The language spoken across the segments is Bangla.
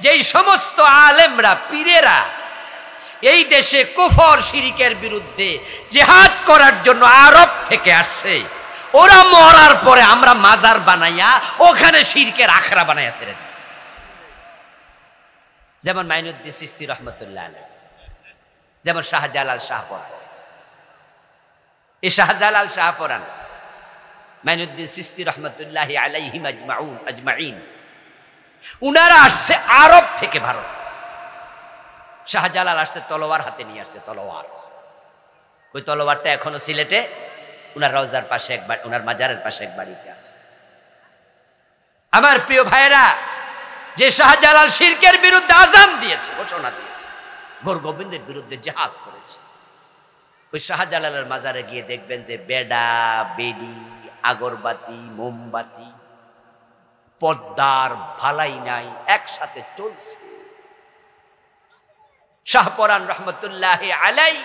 যেই সমস্ত আলেমরা পীরেরা এই দেশে কুফর শিরিকের বিরুদ্ধে জিহাদ করার জন্য আরব থেকে আসছে, ওরা মরার পরে আমরা মাজার বানাইয়া ওখানে শিরকের আখড়া বানাইয়া ছেড়ে দিই। যেমন মাইনুদ্দিন চিশতি রহমতুল্লাহ আলাইহি, যেমন শাহজালাল শাহপরান। এই শাহজালাল শাহপরান, মাইনুদ্দিন চিশতি রহমতুল্লাহ আলাইহিম আজমাইন, উনারা আসছে আরব থেকে ভারত। শাহজালাল আসতে তলোয়ার হাতে নিয়ে আসছে, তলোয়ার। ওই তলোয়ারটা এখনো সিলেটে উনার রওজার পাশে একবার, উনার মাজারের পাশে এক বাড়িতে আছে। আমার প্রিয় ভাইরা, যে শাহজালাল শিরকের বিরুদ্ধে আযান দিয়েছে, ঘোষণা দিয়েছে, গোর গোবিন্দের বিরুদ্ধে জিহাদ করেছে, ওই শাহজালালের মাজারে গিয়ে দেখবেন যে বেডা বেডি, আগরবাতি, মোমবাতি, পর্দার ভালাই নাই, একসাথে চলছে। শাহপরান রহমতুল্লাহ আলাইহি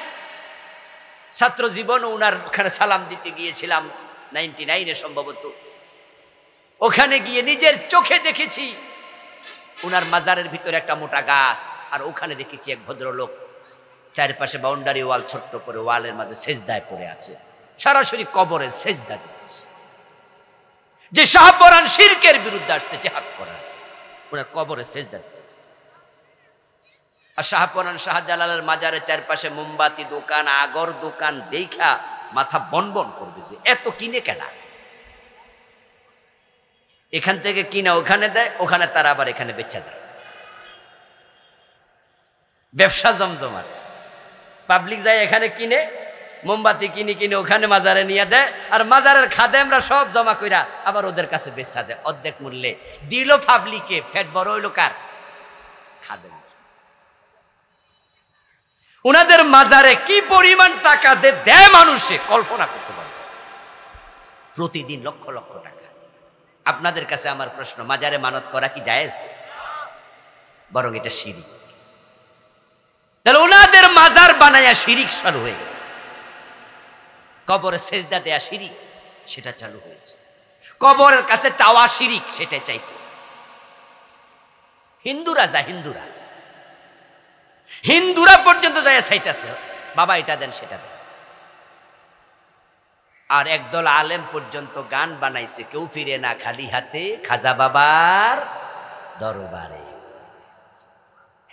ছাত্র জীবন উনার ওখানে সালাম দিতে গিয়েছিলাম 99-এ সম্ভবত। ওখানে গিয়ে নিজের চোখে দেখেছি উনার মাজারের ভিতরে একটা মোটা গাছ, আর ওখানে দেখেছি এক ভদ্রলোক চারপাশে বাউন্ডারি ওয়াল, ছোট্ট করে ওয়ালের মাঝে সেজদায় পড়ে আছে, সরাসরি কবরে সেজদা দিয়েছে। যে শাহপরান শিরকের বিরুদ্ধে আসছে জিহাদ করার, ওনার কবরে সেজদা দিতেছে। আর শাহপরান শাহজালালের মাজারের চারপাশে মোমবাতি দোকান, আগর দোকান দেখা মাথা বনবন করবে যে এত কিনে কেনা। এখান থেকে কিনা ওখানে দেয়, ওখানে তারা আবার এখানে বেচা দেয়। ব্যবসা জমজমাট। পাবলিক যায় এখানে কিনে, মোমবাতি কিনে ওখানে মাজারে নিয়ে দেয়, আর মাজারের খাদেমরা সব জমা কইরা আবার ওদের কাছে বেচা দেয় অর্ধেক মূল্যে। দিল পাবলিকে, ফ্যাট বড় হইল কার? খাদেম। উনাদের মাজারে কি পরিমাণ টাকা দেয় মানুষে কল্পনা করতে পারে, প্রতিদিন লক্ষ লক্ষ টাকা। আপনাদের কাছে আমার প্রশ্ন, মাজারে মানত করা কি জায়েজ? বরং এটা শিরিক। তাহলে ওনাদের মাজার বানায়া শিরিক চালু হয়ে গেছে। কবরে সেজদা দেয়া শিরিক, সেটা চালু হয়েছে। কবরের কাছে চাওয়া শিরিক, সেটা চাইতেছে। হিন্দুরা যায়, হিন্দুরা পর্যন্ত যায় চাইতেছে, বাবা এটা দেন সেটা দেন। আর একদল আলেম পর্যন্ত গান বানাইছে, কেউ ফিরে না খালি হাতে খাজা বাবার দরবারে।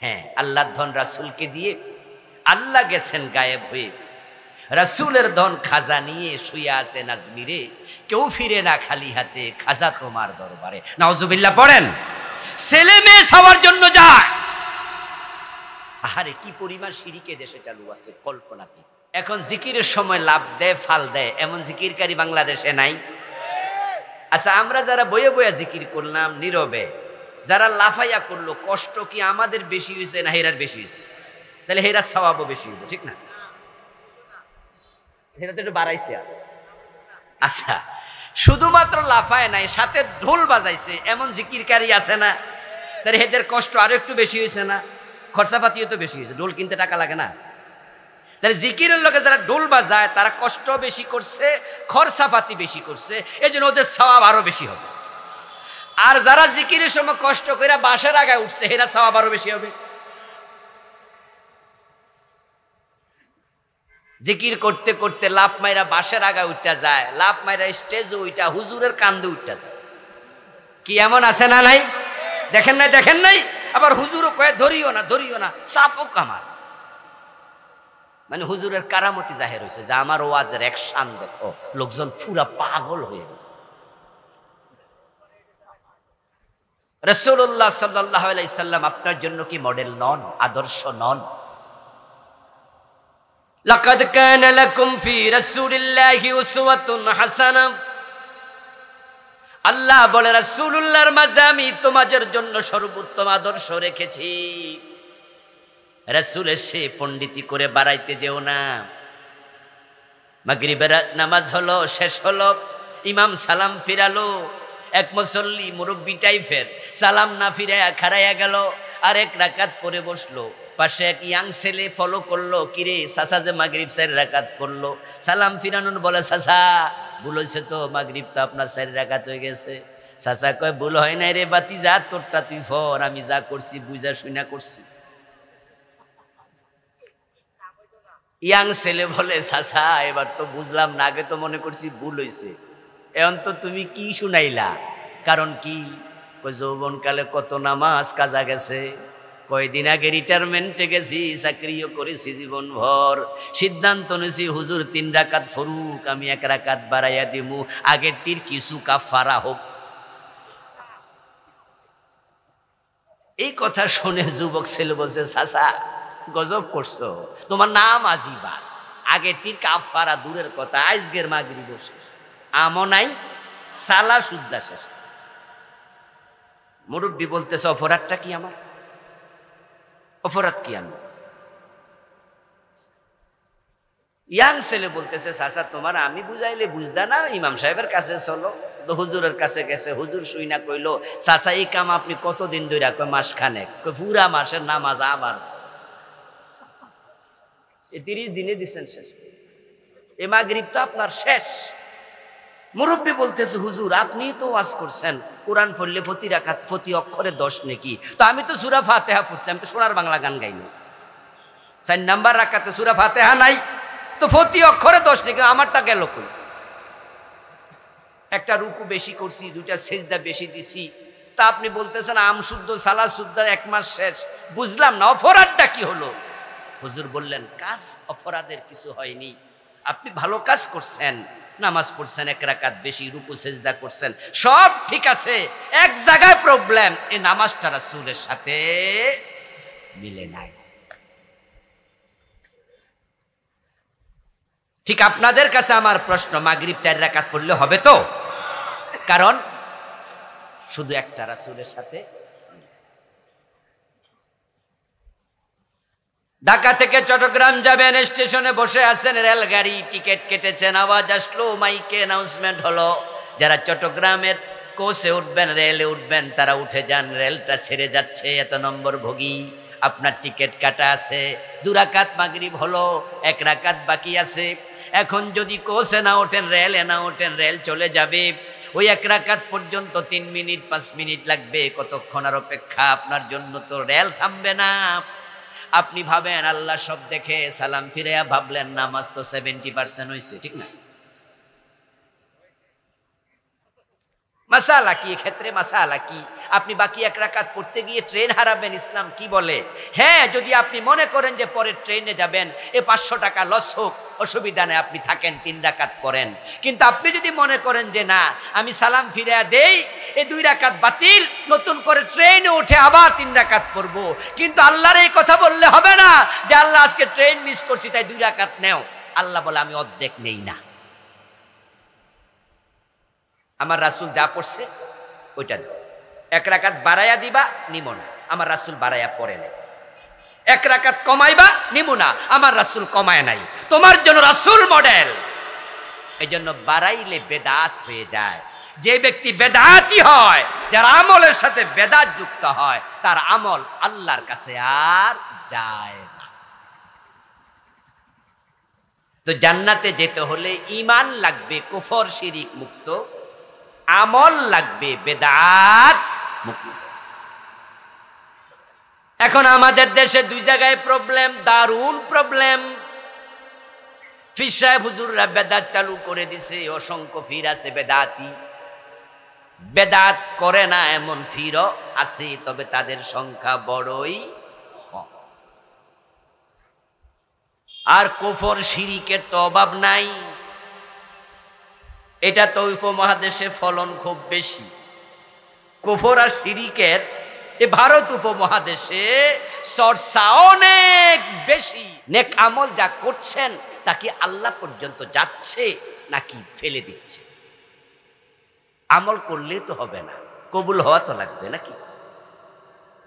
হ্যাঁ, আল্লাহর ধন রাসূলকে দিয়ে আল্লাহ গেছেন গায়েব হয়ে, রাসূলের ধন খাজা নিয়ে শুয়ে আছেন আজমিরে, কেউ ফিরে না খালি হাতে খাজা তোমার দরবারে। নাউজুবিল্লাহ পড়েন। ছেলে মেয়ে সবার জন্য যায়। আহারে কি পরিমাণ শিরিকে দেশে চালু আছে, কল্পনা কি। এখন জিকিরের সময় লাভ দেয়, ফাল দেয়, এমন জিকিরকারী বাংলাদেশে নাই। আচ্ছা, আমরা যারা বয়ে বয়ে জিকির করলাম নীরবে, যারা লাফাইয়া করলো, কষ্ট কি আমাদের বেশি হয়েছে না হেরার বেশি হয়েছে? তাহলে হেরার সওয়াবও বেশি হইব, ঠিক না? হেরা তো একটু বাড়াইছে। আচ্ছা, শুধুমাত্র লাফায় নাই, সাথে ঢোল বাজাইছে, এমন জিকিরকারী আছে না? তাহলে এদের কষ্ট আরো একটু বেশি হয়েছে না? খরচাপাতিও তো বেশি হয়েছে, ঢোল কিনতে টাকা লাগে না? তাহলে জিকিরের লোকে যারা ঢোল বাজায় তারা কষ্ট বেশি করছে, খরচাপাতি বেশি করছে, এই জন্য ওদের সওয়াব আরো বেশি হবে। আর যারা জিকিরের সময় কষ্ট করে বাঁশের আগায় উঠছে, এরা সওয়াব আরো বেশি হবে। জিকির করতে করতে লাফ মাইরা বাঁশের আগায় উঠা যায়, লাফ মাইরা স্টেজে উঠা হুজুরের কান্দে উঠা যায়। কি এমন আছে না নাই? দেখেন নাই? আবার হুজুরও কয়ে ধরিও না, সাফও কামার। মানে হুজুরের কারামতি জাহের হয়েছে, যে আমার ওয়াজের অ্যাকশন দেখো, লোকজন পুরা পাগল হয়ে গেছে। রাসূলুল্লাহ সাল্লাল্লাহু আলাইহি সাল্লাম আপনার জন্য কি মডেল নন, আদর্শ নন? লাকাদ কানা লাকুম ফি রাসূলিল্লাহি উসওয়াতুন হাসানাহ। আল্লাহ বলে, রাসূলুল্লাহর মাঝে আমি তোমাদের জন্য সর্বোত্তম আদর্শ রেখেছি। রাসূলের সে পণ্ডিতি করে বাড়াইতে যেও না। মাগরিবের নামাজ হলো, শেষ হলো, ইমাম সালাম ফিরালো, এক মুসল্লি মুরব্বি টাইপের সালাম না ফিরাইয়া খাড়াইয়া গেল, আর এক রাকাত পরে বসলো। পাশে এক ইয়াং ছেলে ফলো করলো, কিরে চাচা যে মাগরিব 4 রাকাত করলো, সালাম ফিরানোর বলে, চাচা ভুল হয়েছে তো, মাগরিব তো আপনার 4 রাকাত হয়ে গেছে। চাচা কয় ভুল হয় নাই রে বাতি, যা তোরটা তুই ফর, আমি যা করছি বুঝা শুনা করছি। ইয়াং ছেলে বলে চাচা এবার তো বুঝলাম না, আগে তো মনে করছি ভুল হয়েছে, এখন তো তুমি কি শুনাইলা? কারণ কি? যৌবনকালে কত নামাজ কাজা গেছে, কয়দিন আগে রিটায়ারমেন্টে গেছি, চাকরিও করেছি জীবন ভর, সিদ্ধান্ত নিয়েছি হুজুর 3 রাকাত ফরুক, আমি 1 রাকাত বাড়াইয়া দিমু, আগের তীর কিছু কাফারা হোক। এই কথা শুনে যুবক ছেলে বলছে চাচা গজব করছো, তোমার নাম আজিবা, আগের তীর কাফারা দূরের কথা, আজকের মাগরিব শেষ, আমও নাই, সালা সুদ্দা শেষ। মুরব্বী বলতেছে অপরাধটা কি আমার? অপরাধ কি আমি? ইয়াং ছেলে বলতেছে চাচা তোমার আমি বুঝাইলে বুঝদা না, ইমাম সাহেবের কাছে চলো। তো হুজুরের কাছে গেছে, হুজুর শুই না কইলো চাচা এই কাম আপনি কতদিন ধরে? কয় মাসখানেক। কয় পুরা মাসের নামাজ আবার 30 দিনে দিচ্ছেন শেষ, এ মাগরিব তো আপনার শেষ। মুরব্বী বলতেছে হুজুর আপনি তো ওয়াজ করছেন কোরআন পড়লে প্রতি রাকাত প্রতি অক্ষরে 10 নেকি, তো আমি তো সূরা ফাতিহা পড়ছি, আমি তো সোনার বাংলা গান গাইনি, 4 নাম্বার রাকাতে সূরা ফাতিহা নাই, তো প্রতি অক্ষরে 10 নেকি, আমারটা গেল কই? একটা রুকু বেশি করছি, 2টা সেজদা বেশি দিছি, তা আপনি বলতেছেন আম শুদ্ধ সালাত শুদ্ধ 1 মাস শেষ, বুঝলাম না অপরাধটা কি হলো? হুজুর বললেন কাজ অপরাধের কিছু হয়নি, আপনি ভালো কাজ করছেন, নামাজ পড়ছেন 1 রাকাত বেশি, রুকু সেজদা করছেন, সব ঠিক আছে, এক জায়গায় প্রবলেম, এই নামাজটা রাসূলের সাথে মিলে নাই। ঠিক আপনাদের কাছে আমার প্রশ্ন, মাগরিব 4 রাকাত পড়লে হবে তো? কারণ শুধু একটা রাসূলের সাথে। ঢাকা থেকে চট্টগ্রাম যাবেন, স্টেশনে বসে আছেন, রেলগাড়ি টিকিট কেটেছেন, আওয়াজ আসলো, মাইকে অ্যানাউন্সমেন্ট হলো, যারা চট্টগ্রামের কোচে উঠবেন, রেলে উঠবেন, তারা উঠে যান, রেলটা ছেড়ে যাচ্ছে, এত নম্বর ভোগী, আপনার টিকিট কাটা আছে, 2 রাকাত মাগরিব হলো, 1 রাকাত বাকি আছে। এখন যদি কোচে না ওঠেন, রেলে না ওঠেন, রেল চলে যাবে, ওই 1 রাকাত পর্যন্ত 3 মিনিট 5 মিনিট লাগবে, কতক্ষণ আর অপেক্ষা? আপনার জন্য তো রেল থামবে না। আপনি ভাবেন আল্লাহ সব দেখে, সালাম ফিরে ভাবলেন নামাজ তো 70% হয়েছে, ঠিক না? মাসালা কি ক্ষেত্রে? মাসালা কি? আপনি বাকি 1 রাকাত পড়তে গিয়ে ট্রেন হারাবেন, ইসলাম কি বলে? হ্যাঁ, যদি আপনি মনে করেন যে পরে ট্রেনে যাবেন, 500 টাকা লস হোক, অসুবিধা নেই, আপনি থাকেন 3 রাকাত পড়েন। কিন্তু আপনি যদি মনে করেন যে না আমি সালাম ফিরে দেই, 2 রাকাত বাতিল, নতুন করে ট্রেনে উঠে আবার 3 রাকাত পড়বো, কিন্তু আল্লাহর এই কথা বললে হবে না যে আল্লাহ আজকে ট্রেন মিস করছি তাই 2 রাকাত নেও। আল্লাহ বলে আমি অর্ধেক নেই না, আমার রাসূল যা পড়ছে ওইটা দাও। 1 রাকাত বাড়াইয়া দিবা, নিব না, আমার রাসূল বাড়াইয়া পড়ে নাই। 1 রাকাত কমাইবা, নিব না, আমার রাসূল কমায় নাই। তোমার জন্য রাসূল মডেল, এই জন্য বাড়াইলে বেদাত হয়ে যায়। যে ব্যক্তি বেদাতি হয়, যার আমলের সাথে বেদাত যুক্ত হয়, তার আমল আল্লাহর কাছে আর যায় না। তো জান্নাতে যেতে হলে ঈমান লাগবে কুফর শিরিক মুক্ত, আমল লাগবে বেদাত মুক্ত। এখন আমাদের দেশে 2 জায়গায় প্রবলেম, দারুণ প্রবলেম। পীর সাহেব হুজুররা বেদাত চালু করে দিছে, অসংখ্য পীর আছে বেদাতি, বেদাত করে না এমন পীরও আছে, তবে তাদের সংখ্যা বড়ই কম। আর কুফর শিরিকের তো অভাব নাই, এটা তো উপমহাদেশে ফলন খুব বেশি। কুফর আর শিরিকের এই ভারত উপমহাদেশে চর্চা অনেক বেশি। নেক আমল যা করছেন তা কি আল্লাহ পর্যন্ত যাচ্ছে নাকি ফেলে দিচ্ছে? আমল করলে তো হবে না, কবুল হওয়া তো লাগবে নাকি?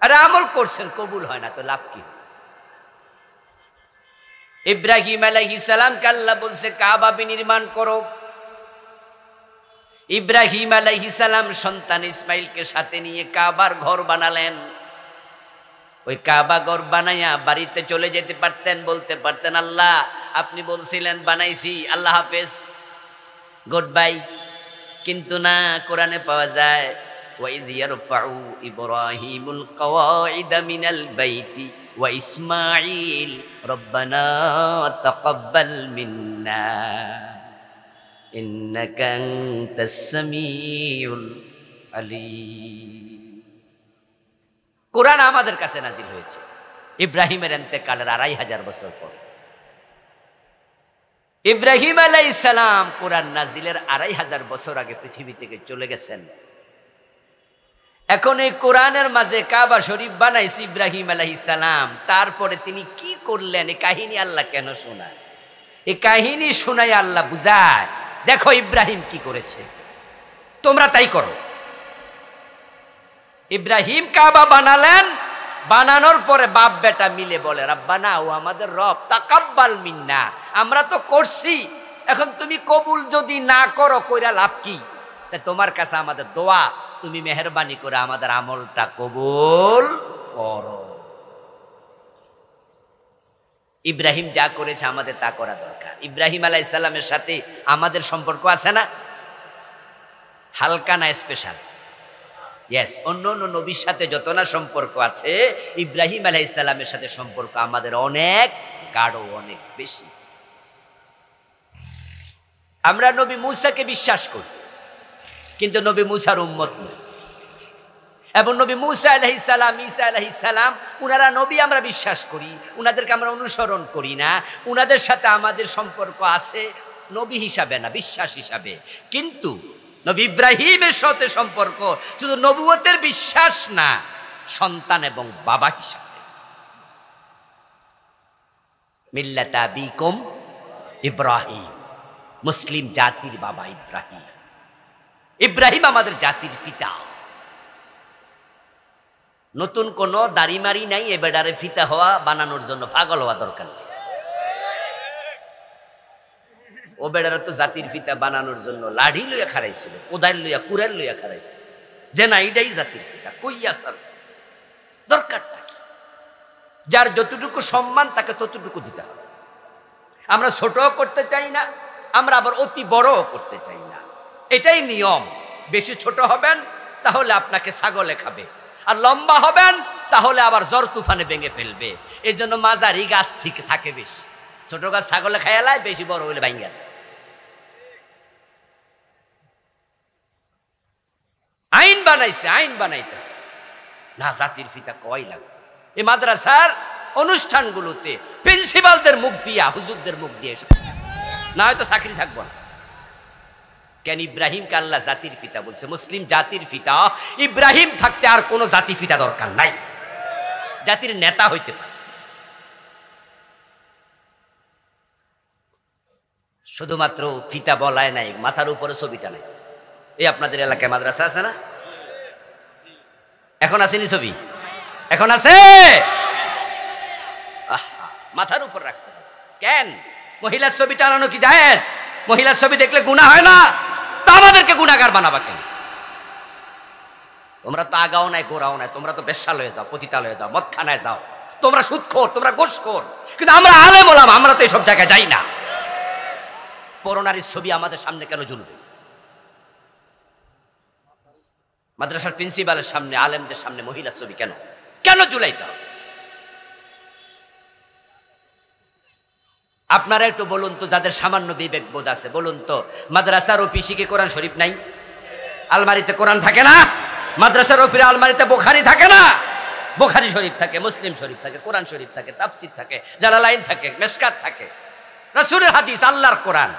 আরে আমল করছেন কবুল হয় না তো লাভ কি? ইব্রাহিম আলাইহিস সালামকে আল্লাহ বলছে কাবা বিনির্মাণ করো। ইব্রাহিম আলাইহিস সালাম সন্তান ইসমাইলকে সাথে নিয়ে কাবার ঘর বানালেন। ওই কাবা ঘর বানাইয়া বাড়িতে চলে যেতে পারতেন, বলতে পারতেন আল্লাহ আপনি বলছিলেন বানাইছি, আল্লাহ হাফেজ, গুড বাই। কিন্তু না, কোরআনে পাওয়া যায় ওয়াইদ ইয়ারফাউ ইব্রাহিমুল কওয়াইদা মিনাল বাইতি ওয়া ইসমাঈল রব্বানা তাকাব্বাল মিন্না ইন্নাকা আনতাস সামিউল আলীম। কোরআন আমাদের কাছে নাজিল হয়েছে ইব্রাহিমের ইন্তেকালের 2500 বছর পর। ইব্রাহিম আলাইহিস সালাম কোরআন নাজিলের 2500 বছর আগে পৃথিবী থেকে চলে গেছেন। এখন এই কোরআনের মাঝে কাবা শরীফ বানাইছে ইব্রাহিম আলাইহিস সালাম। তারপরে তিনি কি করলেন এই কাহিনী আল্লাহ কেন শোনায়? এই কাহিনী শোনায় আল্লাহ বুঝায়, দেখো ইব্রাহিম কি করেছে, তোমরা তাই করো। ইব্রাহিম কাবা বানালেন, বানানোর পরে বাপ বেটা মিলে বলে রাব্বানা, ও আমাদের রব, তাকাব্বাল মিন্না, আমরা তো করছি, এখন তুমি কবুল যদি না করো কইরা লাভ কি? তোমার কাছে আমাদের দোয়া, তুমি মেহেরবানি করে আমাদের আমলটা কবুল করো। ইব্রাহিম যা করেছে আমাদের তা করা দরকার। ইব্রাহিম আলাইহিস সালামের সাথে আমাদের সম্পর্ক আছে না? হালকা না স্পেশাল? ইয়েস, অন্য অন্য নবীর সাথে যত না সম্পর্ক আছে, ইব্রাহিম আলাইহিস সালামের সাথে সম্পর্ক আমাদের অনেক গাঢ়, অনেক বেশি। আমরা নবী মূসাকে বিশ্বাস করি, কিন্তু নবী মূসার উম্মত নই। এবং নবী মূসা আলাইহিস সালাম, ঈসা আলাইহিস সালাম, উনারা নবী আমরা বিশ্বাস করি, উনাদেরকে আমরা অনুসরণ করি না। উনাদের সাথে আমাদের সম্পর্ক আছে নবী হিসাবে না, বিশ্বাস হিসাবে। কিন্তু নবী ইব্রাহিমের সাথে সম্পর্ক শুধু নবুয়তের বিশ্বাস না, সন্তান এবং বাবা হিসাবে। মিল্লাতা আবিকুম ইব্রাহিম, মুসলিম জাতির বাবা ইব্রাহিম। ইব্রাহিম আমাদের জাতির পিতা। নতুন কোন দাড়িমারি নাই এ বেডারে ফিতা হওয়া বানানোর জন্য পাগল হওয়া দরকার নেই। ও বেড়ারা তো জাতির ফিতা বানানোর জন্য লাঠি লইয়া খারাইছিল, কোদাল লইয়া, কুড়াল লইয়া খারাইছিল, যে না এটাই জাতির ফিতা। কইয়া স্যার দরকারটা কি? যার যতটুকু সম্মান তাকে ততটুকু দিতে হবে। আমরা ছোটও করতে চাই না, আমরা আবার অতি বড়ও করতে চাই না। এটাই নিয়ম। বেশি ছোট হবেন তাহলে আপনাকে ছাগলে খাবে, আর লম্বা হবেন তাহলে আবার জ্বর তুফানে ভেঙে ফেলবে। এই জন্য মাঝারি গাছ ঠিক থাকে বেশি। ছোট গাছ ছাগলে খায়ালায়, বেশি বড় হইলে ভাঙে যায়। আইন বানাইছে, আইন বানাইতে না, জাতির ফিতা কয় লাগবে। এই মাদ্রাসার অনুষ্ঠানগুলোতে প্রিন্সিপালদের মুখ দিয়া, হুজুরদের মুখ দিয়ে, না হয়তো চাকরি থাকবো না। কেন? ইব্রাহিমকে আল্লাহ জাতির পিতা বলছে, মুসলিম জাতির পিতা। ইব্রাহিম থাকতে আর কোনো জাতি পিতা দরকার নাই, জাতির নেতা হইতে পারে। শুধুমাত্র পিতা বলায় নাই, মাথার উপরে ছবি টানাইছে। এই আপনাদের এলাকায় মাদ্রাসা আছে না? এখন আসেনি ছবি? এখন আছে? মাথার উপর রাখতে হবে। কেন? মহিলার ছবি টানানো কি জায়েজ? মহিলার ছবি দেখলে গুনাহ হয় না? তা আমাদেরকে গুনাহগার বানাবা কেন? তোমরা তো আগাও নাই, গোড়াও নাই, তোমরা তো বেশ্যালয়ে যাও, পতিতালয়ে যাও, মদখানায় যাও, তোমরা সুদখোর, তোমরা গোশখোর। কিন্তু আমরা আলেম ওলামা, আমরা তো এইসব জায়গায় যাই না। পরনারীর ছবি আমাদের সামনে কেন ঝুলবে? মাদ্রাসার প্রিন্সিপালের সামনে, আলেমদের সামনে মহিলার ছবি কেন কেন ঝুলাইতে হবে? আপনারা একটু বলুন তো, যাদের সামান্য বিবেক বোধ আছে, বলুন তো, মাদ্রাসার অফিসে কি কোরআন শরীফ নাই? আলমারিতে কোরআন থাকে না? মাদ্রাসার অফিসে আলমারিতে বুখারী থাকে না? বুখারী শরীফ থাকে, মুসলিম শরীফ থাকে, কোরআন শরীফ থাকে, তাফসীর থাকে, জালালাইন থাকে, মেশকাত থাকে, রাসূলের হাদিস, আল্লাহর কোরআন।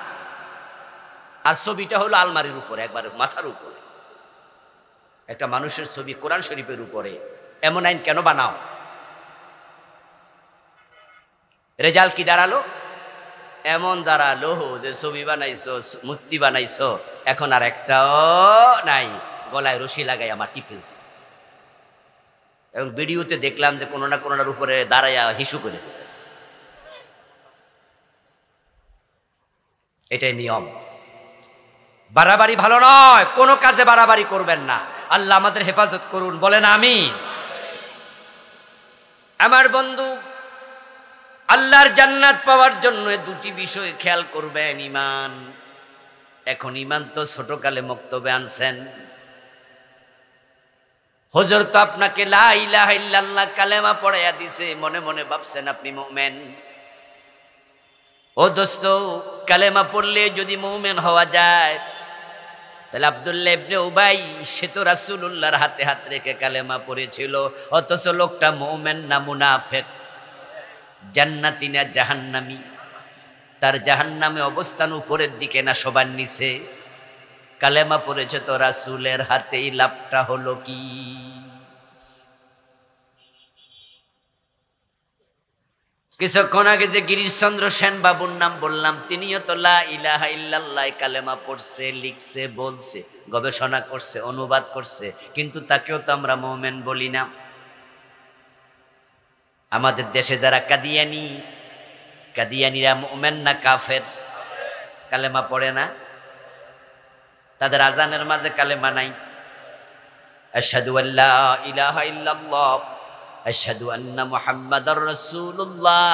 আর ছবিটা হলো আলমারির উপরে, একবারে মাথার উপরে। একটা মানুষের ছবি কোরআন শরীফের উপরে, এমন আইন কেন বানাও? রেজাল্ট কি দাঁড়ালো? এমন দাঁড়ালো যে ছবি বানাইছো, মূর্তি বানাইছো, এখন আর একটাও নাই, গলায় রশি লাগাই আমার টিফিলস। এবং ভিডিওতে দেখলাম যে কোনো না কোনোটার উপরে দাঁড়াইয়া হিসু করে ফেলেছে। এটাই নিয়ম। বাড়াবাড়ি ভালো নয়, কোনো কাজে বাড়াবাড়ি করবেন না। আল্লাহ আমাদের হেফাজত করুন, বলেন আমিন। আমার বন্ধু, আল্লাহর জান্নাত পাওয়ার জন্য দুটি বিষয় খেয়াল করবেন। ঈমান। এখন ঈমান তো ছোটকালে মক্তবে আনছেন, হুজুর তো আপনাকে লা ইলাহা ইল্লাল্লাহ কালেমা পড়াইয়া দিছে, মনে মনে ভাবছেন আপনি মুমিন। ও দোস্ত, কালেমা পড়লে যদি মুমিন হওয়া যায়, তাহলে আব্দুল্লাহ ইবনে উবাই সে তো রাসূলুল্লাহর হাতে হাত রেখে কালেমা পড়েছিল, অথচ লোকটা মুমিন না মুনাফিক, জান্নাতি না জাহান্নামী, তার জাহান্নামে অবস্থান উপরের দিকে না সবার নিচে? কালেমা পড়েছে তো রাসূলের হাতেই, লাভটা হলো কি? কিছুক্ষণ আগে যে গিরিশচন্দ্র সেন বাবুর নাম বললাম, তিনিও তো লা ইলাহা ইল্লাল্লাহ কালেমা পড়ছে, লিখছে, বলছে, গবেষণা করছে, অনুবাদ করছে, কিন্তু তাকেও তো আমরা মুমিন বলি না। আমাদের দেশে যারা কাদিয়ানি, কাদিয়ানিরা মুমিন না কাফের? কালেমা পড়ে না? তাদের আজানের মাঝে কালেমা নাই। আশহাদু আল্লা ইলাহা ইল্লাল্লাহ, আশহাদু আন্না মুহাম্মাদার রাসূলুল্লাহ।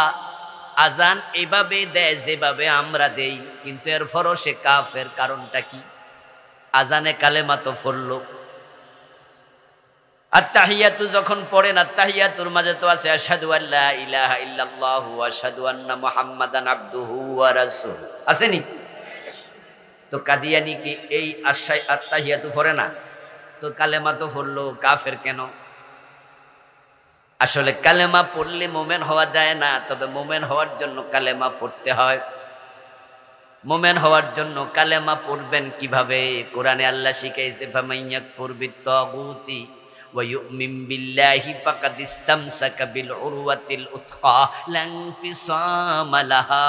আজান এভাবে দেয় যেভাবে আমরা দেই, কিন্তু এরপরও সে কাফের। কারণটা কি? আজানে কালেমা তো পড়লো। আত্তাহিয়াতু যখন পড়েন, আত্তাহিয়াতুর মাঝে তো আছে আশহাদু আল্লা ইলাহা ইল্লাল্লাহু ওয়া আশহাদু আন্না মুহাম্মাদান আবদুহু ওয়া রাসূলুহু, আসেনি? তো কাদিয়ানি কি এই আত্তাহিয়াতু পড়ে না? তো কালেমা তো পড়লো, কাফের কেন? আসলে কালেমা পড়লে মুমিন হওয়া যায় না, তবে মুমিন হওয়ার জন্য কালেমা পড়তে হয়। মুমিন হওয়ার জন্য কালেমা পড়বেন কিভাবে? কোরআনে আল্লাহ শিখাইছে, ফামাইয়াকফুর বিত্তাগুতি ওয়া ইউমিন বিল্লাহি ফাকাদ ইসতামসাকা বিল উরওয়াতিল উসকা লা ইনফিসামা লাহা।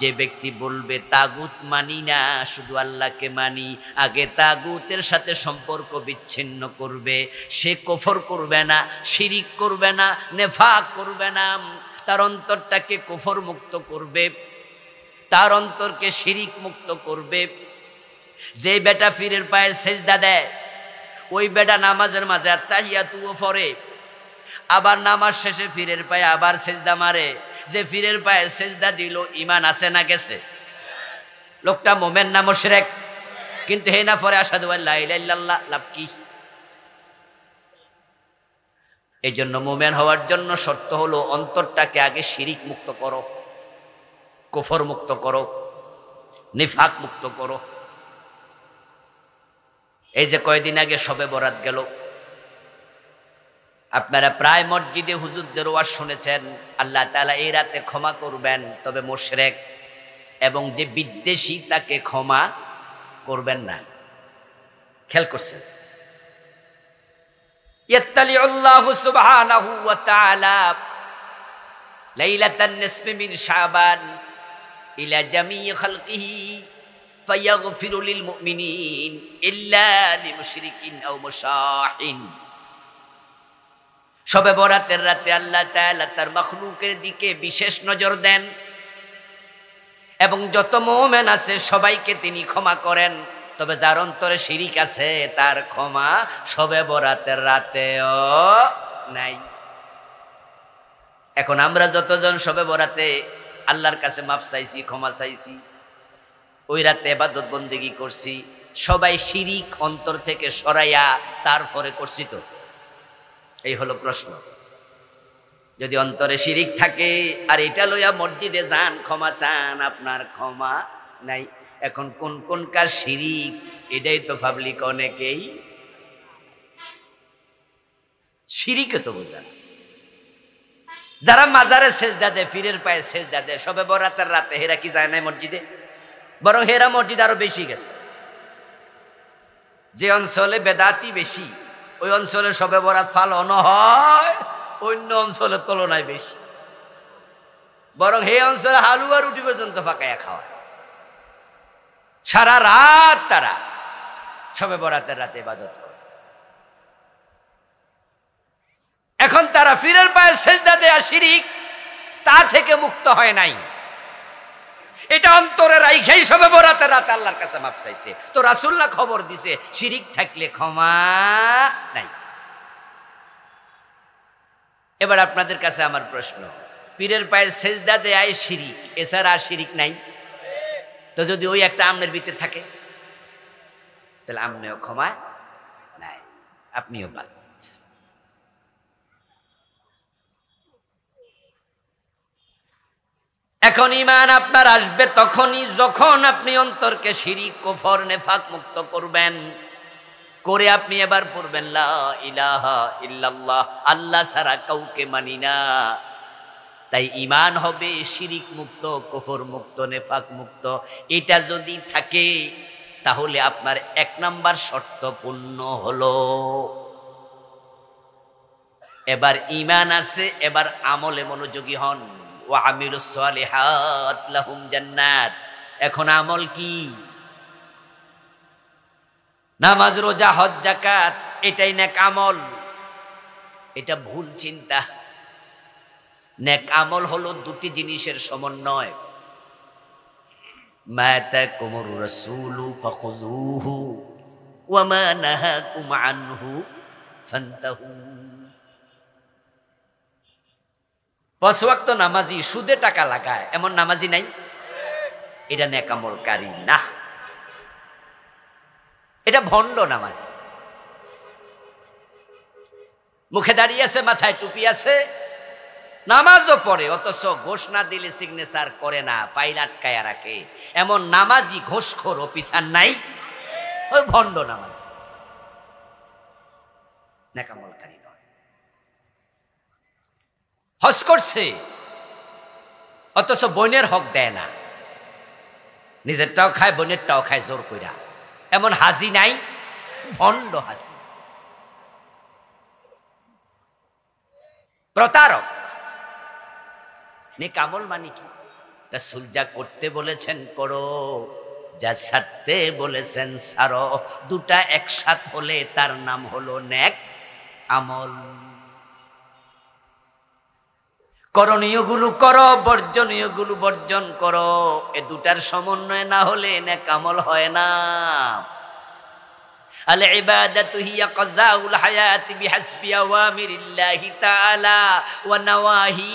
যে ব্যক্তি বলবে তাগুত মানি না, শুধু আল্লাহকে মানি, আগে তাগুতের সাথে সম্পর্ক বিচ্ছিন্ন করবে, সে কুফর করবে না, শিরিক করবে না, নেফাক করবে না, তার অন্তরটাকে কুফর মুক্ত করবে, তার অন্তরকে শিরিক মুক্ত করবে। যে বেটা পীরের পায়ে সেজদা দেয়, ওই বেটা নামাজের মাঝে আত্তাহিয়াতুও পড়ে, আবার নামাজ শেষে পীরের পায়ে আবার সেজদা মারে। যে পীরের পায়ে সেজদা দিল, ঈমান আছে না গেছে? লোকটা মুমিন না মুশরিক? কিন্তু হে না পরে আশহাদু আল্লা ইলাহা ইল্লাল্লাহ, লাভ কি? এই জন্য মুমিন হওয়ার জন্য শর্ত হলো অন্তরটাকে আগে শিরিক মুক্ত করো, কুফর মুক্ত করো, নিফাক মুক্ত করো। এই যে কয়দিন আগে শবে বরাত গেল, আপনারা প্রায় মসজিদে হুজুরদের ওয়াজ শুনেছেন, আল্লাহ তাআলা এই রাতে ক্ষমা করবেন, তবে মুশরিক এবং যে বিদ্বেষী তাকে ক্ষমা করবেন না। খেয়াল করছেন? ইয়াত্তালিউল্লাহু সুবহানাহু ওয়া তাআলা লাইলাতান নিসফি মিন শাবান ইলা জামিই খালকিহি ফায়াগফিরু লিল মুমিনিন ইল্লা লিমুশরিকিন আও মুশাহিন। শবে বরাতের রাতে আল্লাহ তাআলা তার মাখলুকের দিকে বিশেষ নজর দেন এবং যত মুমিন আছে সবাইকে তিনি ক্ষমা করেন, তবে যার অন্তরে শিরিক আছে তার ক্ষমা শবে বরাতের রাতেও নাই। এখন আমরা যতজন শবে বরাতে আল্লাহর কাছে মাফ চাইছি, ক্ষমা চাইছি, ওই রাতে ইবাদত বন্দেগী করছি, সবাই শিরিক অন্তর থেকে সরাইয়া তারপরে করছি তো? এই হলো প্রশ্ন। যদি অন্তরে শিরিক থাকে আর এটা লইয়া মসজিদে যান, ক্ষমা চান, আপনার ক্ষমা নাই। এখন কোন কোন কাজ শিরিক, এটাই তো পাবলিক অনেকেই শিরিকে তো বোঝা। যারা মাজারে সেজদা দেয়, পীরের পায়ে সেজদা দেয় শবে বরাতের রাতে, হেরা কি যায় না মসজিদে? বরং হেরা মসজিদ আরো বেশি গেছে। যে অঞ্চলে বেদাতি বেশি, ওই অঞ্চলে শবে বরাত পালন হয় অন্য অঞ্চলের তুলনায় বেশি। বরং এই অঞ্চলে হালুয়া রুটি পর্যন্ত ফাঁকাইয়া খাওয়া। সারা রাত তারা শবে বরাতের রাতে ইবাদত করে। এখন তারা পীরের পায়ে সেজদা দেয়া শিরিক, তা থেকে মুক্ত হয় নাই। এটা অন্তরে রাইখাই শবে বরাতের রাতে আল্লাহর কাছে মাফ চাইছে। তো রাসূলুল্লাহ খবর দিছে শিরিক থাকলে ক্ষমা নাই। এবার আপনাদের কাছে আমার প্রশ্ন, পীরের পায়ে সেজদা দেয় শিরিক, এছাড়া আর শিরিক নাই? তো যদি ওই একটা আমনের ভিতরে থাকে, তাহলে আমনেও ক্ষমা নাই, আপনিও পান। এখন ঈমান আপনার আসবে তখনই যখন আপনি অন্তরকে শিরিক কুফর নেফাক মুক্ত করবেন। করে আপনি এবার পড়বেন লা ইলাহা ইল্লাল্লাহ, আল্লাহ ছাড়া কাউকে মানি না। তাই ঈমান হবে শিরিক মুক্ত, কুফর মুক্ত, নেফাক মুক্ত। এটা যদি থাকে তাহলে আপনার 1 নাম্বার শর্ত পূর্ণ হলো। এবার ঈমান আছে, এবার আমলে মনোযোগী হন। ওয়া আমিলুস সালিহাত লাহুম জান্নাত। এখন আমল কি? নামাজ, রোজা, হজ, যাকাত, এটাই নেক আমল। এটা ভুল চিন্তা। নেক আমল হলো দুটি জিনিসের সমন্বয়। মা আতাকুমুর রাসূলু ফাখুযুহু ওয়া মা নাহাকুম আনহু ফান্তাহু। 5 ওয়াক্ত নামাজি সুদে টাকা লাগায় এমন নামাজি নাই? এটা নেক আমলকারী না, এটা ভণ্ড নামাজ। মুখে দাঁড়িয়ে আছে, মাথায় টুপি আছে, নামাজও পড়ে, অথচ ঘোষ না দিলে সিগনেচার করে না, ফাইল আটকায়া রাখে। এমন নামাজি ঘোষখোর অফিসার নাই? ওই ভণ্ড নামাজ, নেক আমলকারী নয়। হজ করছে অথচ বোনের হক দেয় না, নিজেরটাও খায় বোনেরটাও খায় জোর কইরা। এমন হাজি নাই? ভণ্ড হাজি, প্রতারক। নেক আমল মানে কি? রাসূল যা করতে বলেছেন করো, যা ছাড়তে বলেছেন ছাড়ো। দুটা একসাথ হলে তার নাম হলো নেক আমল। করণীয় গুলো করো, বর্জনীয় গুলো বর্জন করো। এ দুটার সমন্বয় না হলে নেক আমল হয় না। আল ইবাদাতু হিয়া কাযাউল হায়াতি বিহাসবি আওয়ামিরিল্লাহি তাআলা ওয়া নাওয়াহি।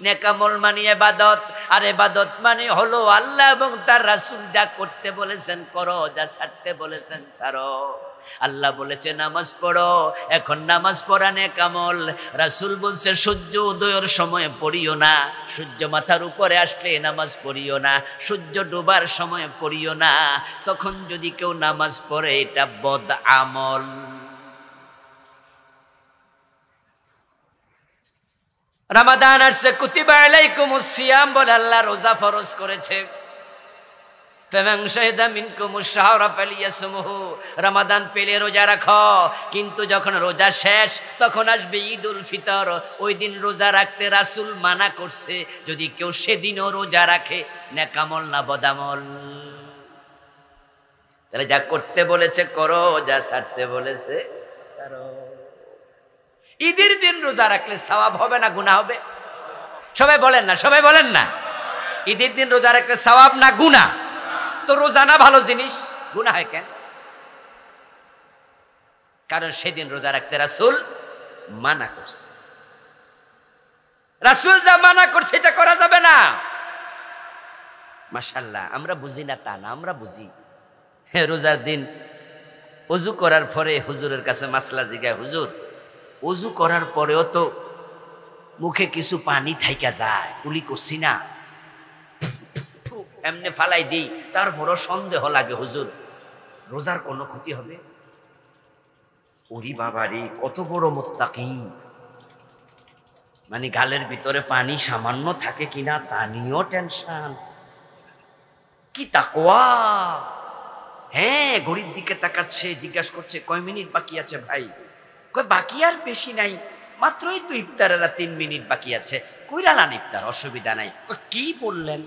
নেক আমল মানে ইবাদত, আর ইবাদত মানে হলো আল্লাহ এবং তার রাসূল যা করতে বলেছেন করো, যা ছাড়তে বলেছেন ছাড়ো। আল্লাহ বলেছে নামাজ পড়ো, এখন নামাজ পড়া নেক আমল। রাসূল বলছে সূর্য উদয়ের সময় পড়িও না, সূর্য মাথার উপরে আসলে নামাজ পড়িও না, সূর্য ডোবার সময় পড়িও না। তখন যদি কেউ নামাজ পড়ে এটা বদ আমল। রমাদান আসছে, কুতিবা আলাইকুমুস সিয়াম বলে আল্লাহ রোজা ফরজ করেছে। ফামান শাহিদা মিনকুমুশ শাহরা ফালিয়াসমহু, রমাদান পেলে রোজা রাখো। কিন্তু যখন রোজা শেষ তখন আসবে ঈদুল ফিতর, ওই দিন রোজা রাখতে রাসূল মানা করছে। যদি কেউ সেদিনও রোজা রাখে নেক আমল না বদামল? তাহলে যা করতে বলেছে করো, যা ছাড়তে বলেছে ছাড়ো। ঈদের দিন রোজা রাখলে সওয়াব হবে না গুনাহ হবে? সবাই বলেন না, সবাই বলেন না। ঈদের দিন রোজা রাখলে সওয়াব না গুনাহ? তো রোজা না ভালো জিনিস, গুনাহ হয় কেন? কারণ সেদিন রোজা রাখতে রাসূল মানা করছে। রাসূল যা মানা করছে এটা করা যাবে না। মাশাআল্লাহ, আমরা বুঝি না তা না, আমরা বুঝি। রোজার দিন ওযু করার পরে হুজুরের কাছে মাসলা জিগায়, হুজুর ওযু করার পরেও তো মুখে কিছু পানি থাইকা যায়, কুলি করছি না, এমনি ফালাই দিই, তারপরও সন্দেহ লাগে, হুজুর রোজার কোনো ক্ষতি হবে? ওরে বাবারে, কত বড় মুত্তাকি! মানে গালের ভিতরে পানি সামান্য থাকে কিনা তা নিয়েও টেনশন। কি তাকওয়া! হ্যাঁ, ঘড়ির দিকে তাকাচ্ছে, জিজ্ঞাসা করছে কয় মিনিট বাকি আছে ভাই? কয় বাকি আর বেশি নাই, মাত্রই তো ইফতারের 3 মিনিট বাকি আছে, কইরালান ইফতার, অসুবিধা নাই। কি বললেন?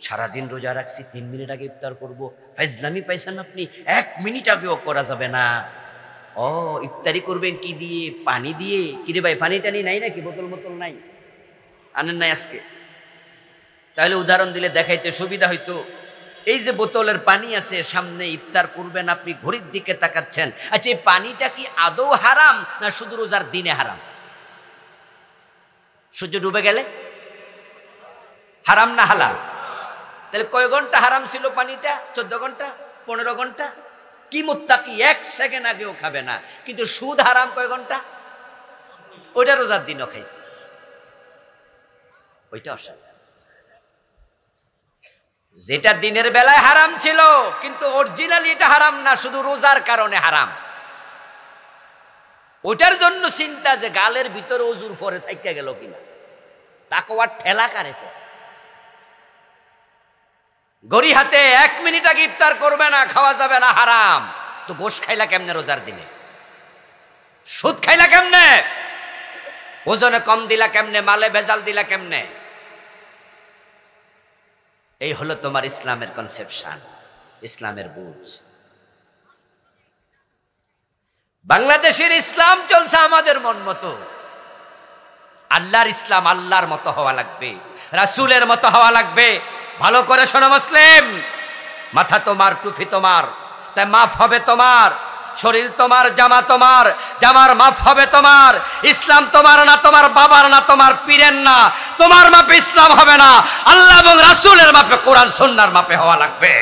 সারাদিন রোজা রাখছি, 3 মিনিট আগে ইফতার করবো? ফাইজলামি পাইছেন আপনি, 1 মিনিট আগেও করা যাবে না। ও, ইফতারি করবেন কি দিয়ে? পানি দিয়ে? কিরে ভাই, পানি টানি নাই নাকি? বোতল মোতল নাই? আনেন নাই আজকে? তাহলে উদাহরণ দিলে দেখাইতে সুবিধা হইতো। এই যে বোতলের পানি আছে, সামনে ইফতার করবেন, আপনি ঘড়ির দিকে তাকাচ্ছেন। আচ্ছা, এই পানিটা কি আদৌ হারাম না শুধু রোজার দিনে হারাম? সূর্য ডুবে গেলে হারাম না হালাল? তাহলে কয় ঘন্টা হারাম ছিল পানিটা? 14 ঘন্টা, 15 ঘন্টা? কি মুত্তাকি 1 সেকেন্ড আগেও খাবে না। কিন্তু সুদ হারাম কয় ঘন্টা? ওইটা রোজার দিনও খাইছে। ওইটা অসাধারণ। যেটা দিনের বেলায় হারাম ছিল কিন্তু অরিজিনালি এটা হারাম না, শুধু রোজার কারণে হারাম। ওটার জন্য চিন্তা যে গালের ভিতরে অজুর পরে থাইকা গেল কিনা, তাকওয়ার ঠেলা কারে তো। গড়ি হাতে 1 মিনিট আগে ইফতার করবে না, খাওয়া যাবে না, হারাম। তো গোশ খাইলা কেমনে রোজার দিনে? সুদ খাইলা কেমনে? ওজনে কম দিলা কেমনে? মালে ভেজাল দিলা কেমনে? এই হলো তোমার ইসলামের কনসেপশন, ইসলামের বুঝ। বাংলাদেশের ইসলাম চলছে আমাদের মন মতো। আল্লাহর ইসলাম আল্লাহর মতো হওয়া লাগবে, রাসূলের মতো হওয়া লাগবে। ভালো করে শোনো মুসলিম, মাথা তোমার, টুপি তোমার, তাই মাফ হবে তোমার। শরীর তোমার, জামা তোমার, জামার মাফ হবে তোমার। ইসলাম তোমার না, তোমার বাবার না, তোমার পীরের না। তোমার মাপে ইসলাম হবে না, আল্লাহ এবং রাসূলের মাপে, কোরআন সুন্নাহর মাপে হওয়া লাগবে।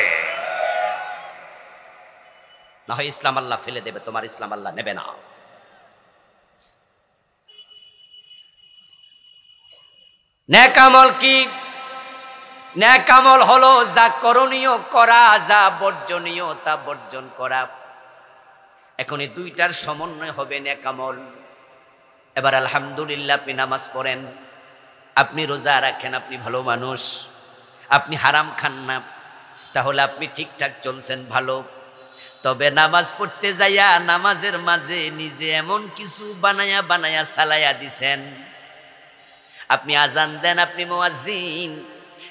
না হয় ইসলাম আল্লাহ ফেলে দেবে, তোমার ইসলাম আল্লাহ নেবে না। নেক আমল কি? নেক আমল হলো যা করণীয় করা, যা বর্জনীয় তা বর্জন করা। এখন এই দুইটার সমন্বয় হবে নেক আমল। এবার আলহামদুলিল্লাহ, আপনি নামাজ পড়েন, আপনি রোজা রাখেন, আপনি ভালো মানুষ, আপনি হারাম খান না, তাহলে আপনি ঠিকঠাক চলছেন, ভালো। তবে নামাজ পড়তে যাইয়া নামাজের মাঝে নিজে এমন কিছু বানায়া বানায়া সালাইয়া দিছেন। আপনি আজান দেন, আপনি মুয়াজ্জিন,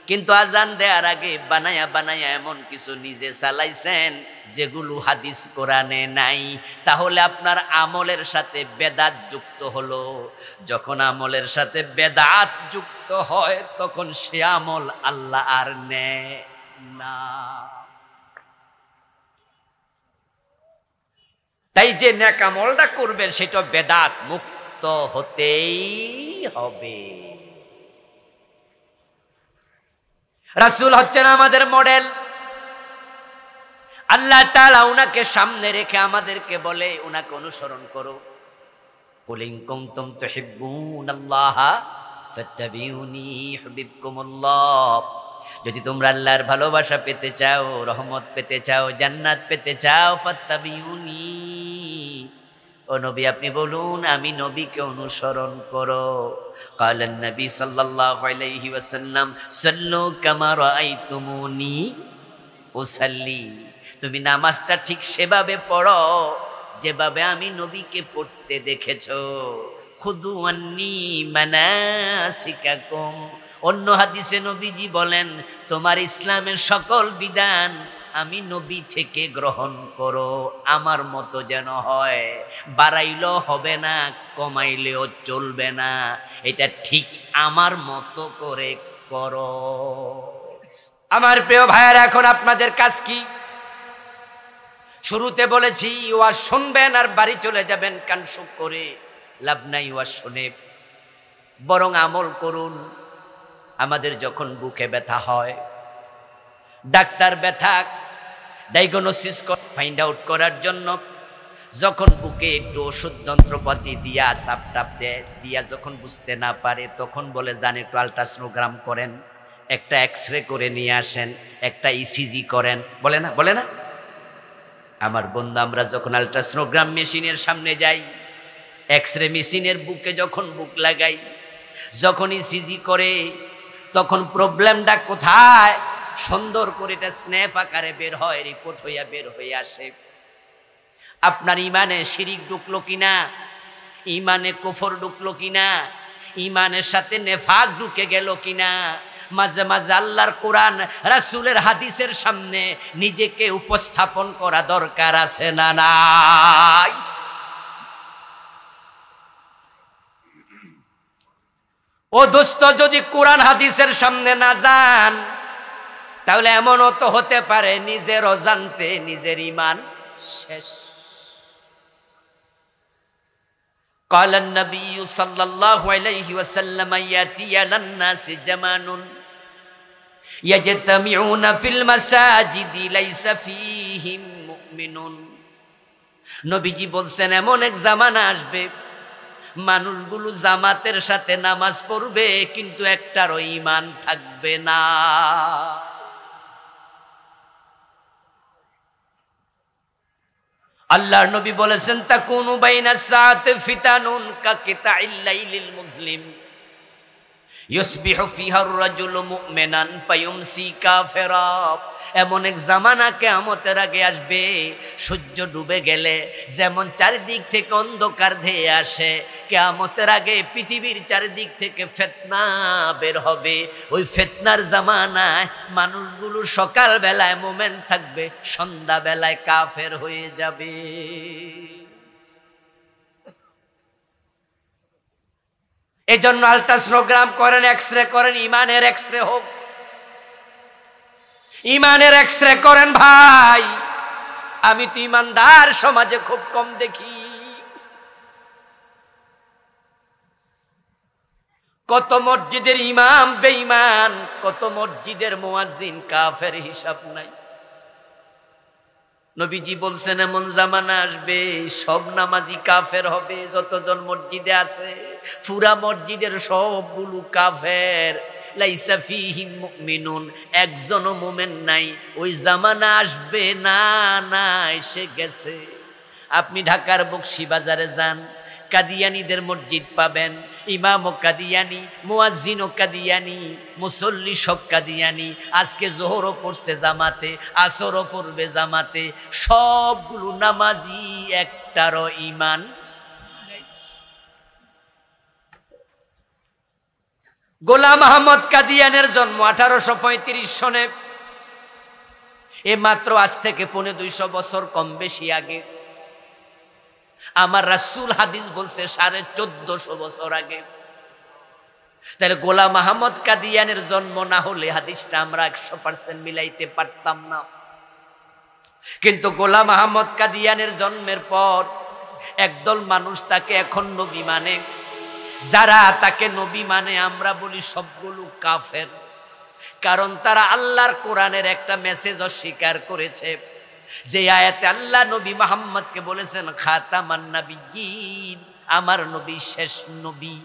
কিন্তু আজান দেওয়ার আগে বানায়া বানায়া এমন কিছু নিজে চালাইছেন যেগুলো হাদিস কোরআনে নাই। তাহলে আপনার আমলের সাথে বেদাত যুক্ত হলো। যখন আমলের সাথে বেদাত যুক্ত হয় তখন সে আমল আল্লাহ আর নেয় না। তাই যে নেক আমলটা করবেন সেটা বেদাত মুক্ত হতেই হবে। রাসূল হচ্ছেন আমাদের মডেল। আল্লাহ তাআলা উনাকে সামনে রেখে আমাদেরকে বলে উনাকে অনুসরণ করো। কুল ইন কুনতুম তুহিব্বুনাল্লাহা ফাত্তাবিউনি ইউহিব্বুকুমুল্লাহ। যদি তোমরা আল্লাহর ভালোবাসা পেতে চাও, রহমত পেতে চাও, জান্নাত পেতে চাও, ফাত্তাবিউনি, ও নবী আপনি বলুন আমি নবীকে অনুসরণ করো। কালেন নবী সাল্লাল্লাহু আলাইহি ওয়াসাল্লাম সাল্লু কামা রাআইতুমুনি উসাল্লি। তুমি নামাজটা ঠিক সেভাবে পড়ো যেভাবে আমি নবীকে পড়তে দেখেছো। খুদু আন্নি মানাসিকাকুম। অন্য হাদিসে নবীজি বলেন তোমার ইসলামের সকল বিধান আমি নবী থেকে গ্রহণ করো, আমার মতো যেন হয়। বাড়াইলেও হবে না, কমাইলেও চলবে না, এটা ঠিক আমার মতো করে করো। আমার প্রিয় ভাইয়েরা, এখন আপনাদের কাজ কি? শুরুতে বলেছি ওয়াজ শুনবেন আর বাড়ি চলে যাবেন কান সুখ করে, লাভ নাই ওয়াজ শুনে, বরং আমল করুন। আমাদের যখন বুকে ব্যথা হয়, ডাক্তার ব্যথা ডায়াগনোসিস ফাইন্ড আউট করার জন্য যখন বুকে একটু ওষুধ যন্ত্রপাতি দিয়া চাপটাপ দেয়, দিয়া যখন বুঝতে না পারে তখন বলে যান একটু আলট্রাসোনোগ্রাম করেন, একটা এক্সরে করে নিয়ে আসেন, একটা ইসিজি করেন, বলে না? বলে না? আমার বন্ধু, আমরা যখন আলট্রাসোনোগ্রাম মেশিনের সামনে যাই, এক্সরে মেশিনের বুকে যখন বুক লাগাই, যখন ইসিজি করে, তখন প্রবলেমটা কোথায়? সুন্দর করে এটা স্ন্যাপ আকারে বের হয়, রিপোর্ট হইয়া বের হয়ে আসে। আপনার ইমানে শিরিক ঢুকলো কিনা, ইমানে কুফর ঢুকলো কিনা, ইমানের সাথে নেফাক ঢুকে গেল কিনা। মাঝে মাঝে আল্লাহর কোরআন রাসূলের হাদিসের সামনে নিজেকে উপস্থাপন করা দরকার আছে না নাই? ও দোস্ত, যদি কোরআন হাদিসের সামনে না যান তাহলে এমনও তো হতে পারে নিজের অজান্তে নিজের ঈমান শেষ। قال النبي صلى الله عليه وسلم ياتي على الناس زمان يجتمعون في المساجد ليس فيهم مؤمن। নবীজি বলছেন এমন এক জামানা আসবে মানুষগুলো জামাতের সাথে নামাজ পড়বে কিন্তু একটারও ঈমান থাকবে না। আল্লাহর নবী বলেছেন তাকুনু বাইনাস সাআতি ফিতানুন কাকিতাইল লাইলিল মুসলিম ইউসবিহু ফিহা আর-রাজুলু মুমিনান ফায়ুমসি কাফিরা। এমন এক জামানা কিয়ামতের আগে আসবে, সূর্য ডুবে গেলে যেমন চারিদিক থেকে অন্ধকার ধেয়ে আসে, কিয়ামতের আগে পৃথিবীর চারিদিক থেকে ফিতনা বের হবে। ওই ফিতনার জামানায় মানুষগুলো সকাল বেলায় মুমিন থাকবে, সন্ধ্যা বেলায় কাফের হয়ে যাবে। এই জন্য আল্ট্রাসোনোগ্রাম করেন, এক্সরে করেন, ইমানের এক্সরে হোক, ইমানের এক্সরে করেন ভাই। আমি তো ইমানদার সমাজে খুব কম দেখি। কত মসজিদের ইমাম বেঈমান, কত মসজিদের মুয়াজ্জিন কাফের, হিসাব নাই। নবীজি বলছেন এমন জামানা আসবে সব নামাজি কাফের হবে। যতজন মসজিদে আছে পুরা মসজিদের সবগুলো কাফের। লাইসা ফীহিম মুমিনুন, একজনও মুমিন নাই। ওই জামানা আসবে, না না এসে গেছে। আপনি ঢাকার বকশীবাজারে যান, কাদিয়ানীদের মসজিদ পাবেন, ইমামও কাদিয়ানি, মুয়াজ্জিনও কাদিয়ানি, মুসল্লি সব কাদিয়ানি। আজকে জোহরও পড়ছে জামাতে, আসরও পড়বে জামাতে, সবগুলো নামাজি, একটারও ঈমান। গোলাম আহমদ কাদিয়ানের জন্ম 1835 সনে। এ মাত্র আজ থেকে 250 বছর কম বেশি আগে। আমার রাসূল হাদিস বলছে 1450 বছর আগে। তাহলে গোলাম আহমদ কাদিয়ানের জন্ম না হলে হাদিসটা আমরা 100% মিলাইতে পারতাম না। কিন্তু গোলাম আহমদ কাদিয়ানের জন্মের পর একদল মানুষ তাকে এখন নবী মানে। যারা তাকে নবী মানে আমরা বলি সবগুলো কাফের। কারণ তারা আল্লাহর কোরআনের একটা মেসেজ অস্বীকার করেছে, যে আয়াতে আল্লাহ নবী মুহাম্মদকে বলেছেন খাতামান নাবিয়্যিন, আমার নবী শেষ নবী।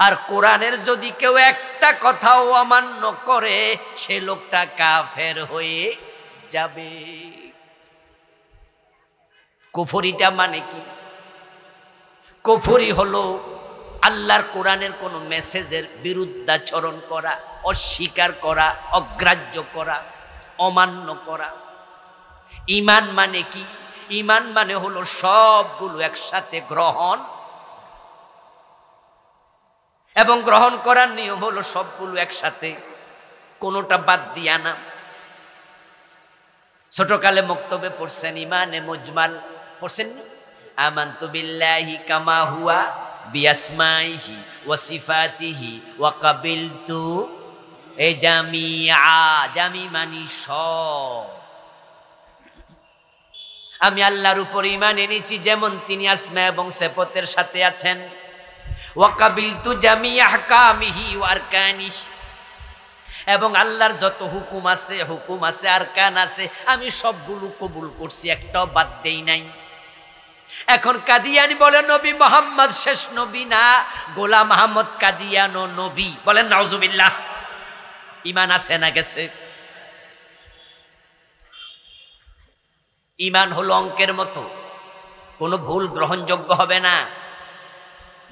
আর কোরআনের যদি কেউ একটা কথাও অমান্য করে সে লোকটা কাফের হয়ে যাবে। কুফরিটা মানে কি? কুফরি হলো আল্লাহর কোরআনের কোন মেসেজের বিরুদ্ধাচরণ করা, অস্বীকার করা, অগ্রাহ্য করা, অমান্য করা। ঈমান মানে কি? ঈমান মানে হলো সবগুলো একসাথে গ্রহণ, এবং গ্রহণ করার নিয়ম হলো সবগুলো একসাথে, কোনোটা বাদ দিয়া না। ছোটকালে মক্তবে পড়ছেন ইমানে মুজমাল, পড়ছেন আমানতু বিল্লাহি কামা হুয়া বিআসমাইহি ওয়া সিফাতিহি ওয়া কাবিলতু এ জামিআ। জামি মানি সব। আমি আল্লাহর উপর ঈমান এনেছি যেমন তিনি আসমা এবং সিফাতের সাথে আছেন। ওয়া কাবিলতু জামিআ আহকামিহি ওয়া আরকানিহি, এবং আল্লাহর যত হুকুম আছে আরকান আছে, আমি সবগুলো কবুল করছি, একটাও বাদ দেই নাই। এখন কাদিয়ানি বলে নবী মুহাম্মদ শেষ নবী না, গোলাম আহমদ কাদিয়ানো নবী। বলেন নাউজুবিল্লাহ। ঈমান আছে না গেছে? ঈমান হলো অঙ্কের মতো, কোনো ভুল গ্রহণযোগ্য হবে না।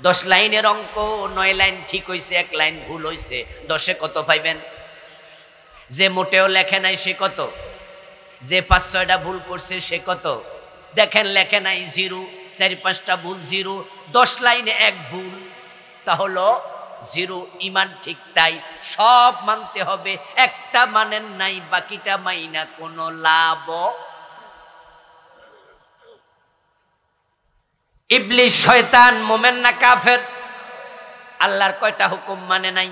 10 লাইনের অঙ্ক 9 লাইন ঠিক হইছে, 1 লাইন ভুল হইছে, 10-এ কত পাইবেন? যে মোটেও লেখে নাই সে কত? যে 5-6টা ভুল করছে সে কত? দেখেন লেখে নাই 0, 4-5টা ভুল 0, 10 লাইনে 1 ভুল, তাহলে 0। ঈমান ঠিক তাই, সব মানতে হবে, একটা মানেন নাই বাকিটা মাইনা কোনো লাভ। ইবলিস শয়তান মুমিন না কাফের? আল্লাহর কয়টা হুকুম মানে নাই?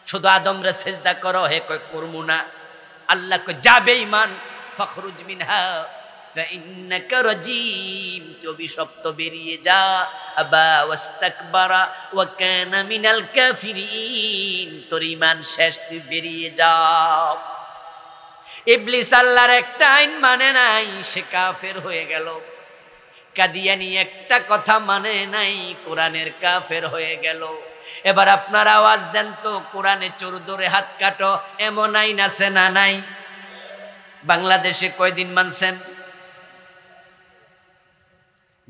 শুধু আদমরে সিজদা করো, হে কয় করমু না। আল্লাহ কয় যা বেঈমান ফখরুজ মিনহা ফাইন্নাকা রাজিম, তুই অভিশপ্ত, বেরিয়ে যা। আবা ওয়াস্তাকবারা ওয়া কানা মিনাল কাফিরিন, তোর ঈমান শেষ, তুই বেরিয়ে যাও। ইবলিস আল্লাহর একটা আইন মানে নাই, সে কাফের হয়ে গেল। কাদিয়ানি একটা কথা মানে নাই, কোরআনের কাফের হয়ে গেল। এবার আপনারা আওয়াজ দেন তো, কোরআনে চোর ধরে হাত কাটো এমন আইন আছে না নাই? বাংলাদেশে কয়দিন মানছেন?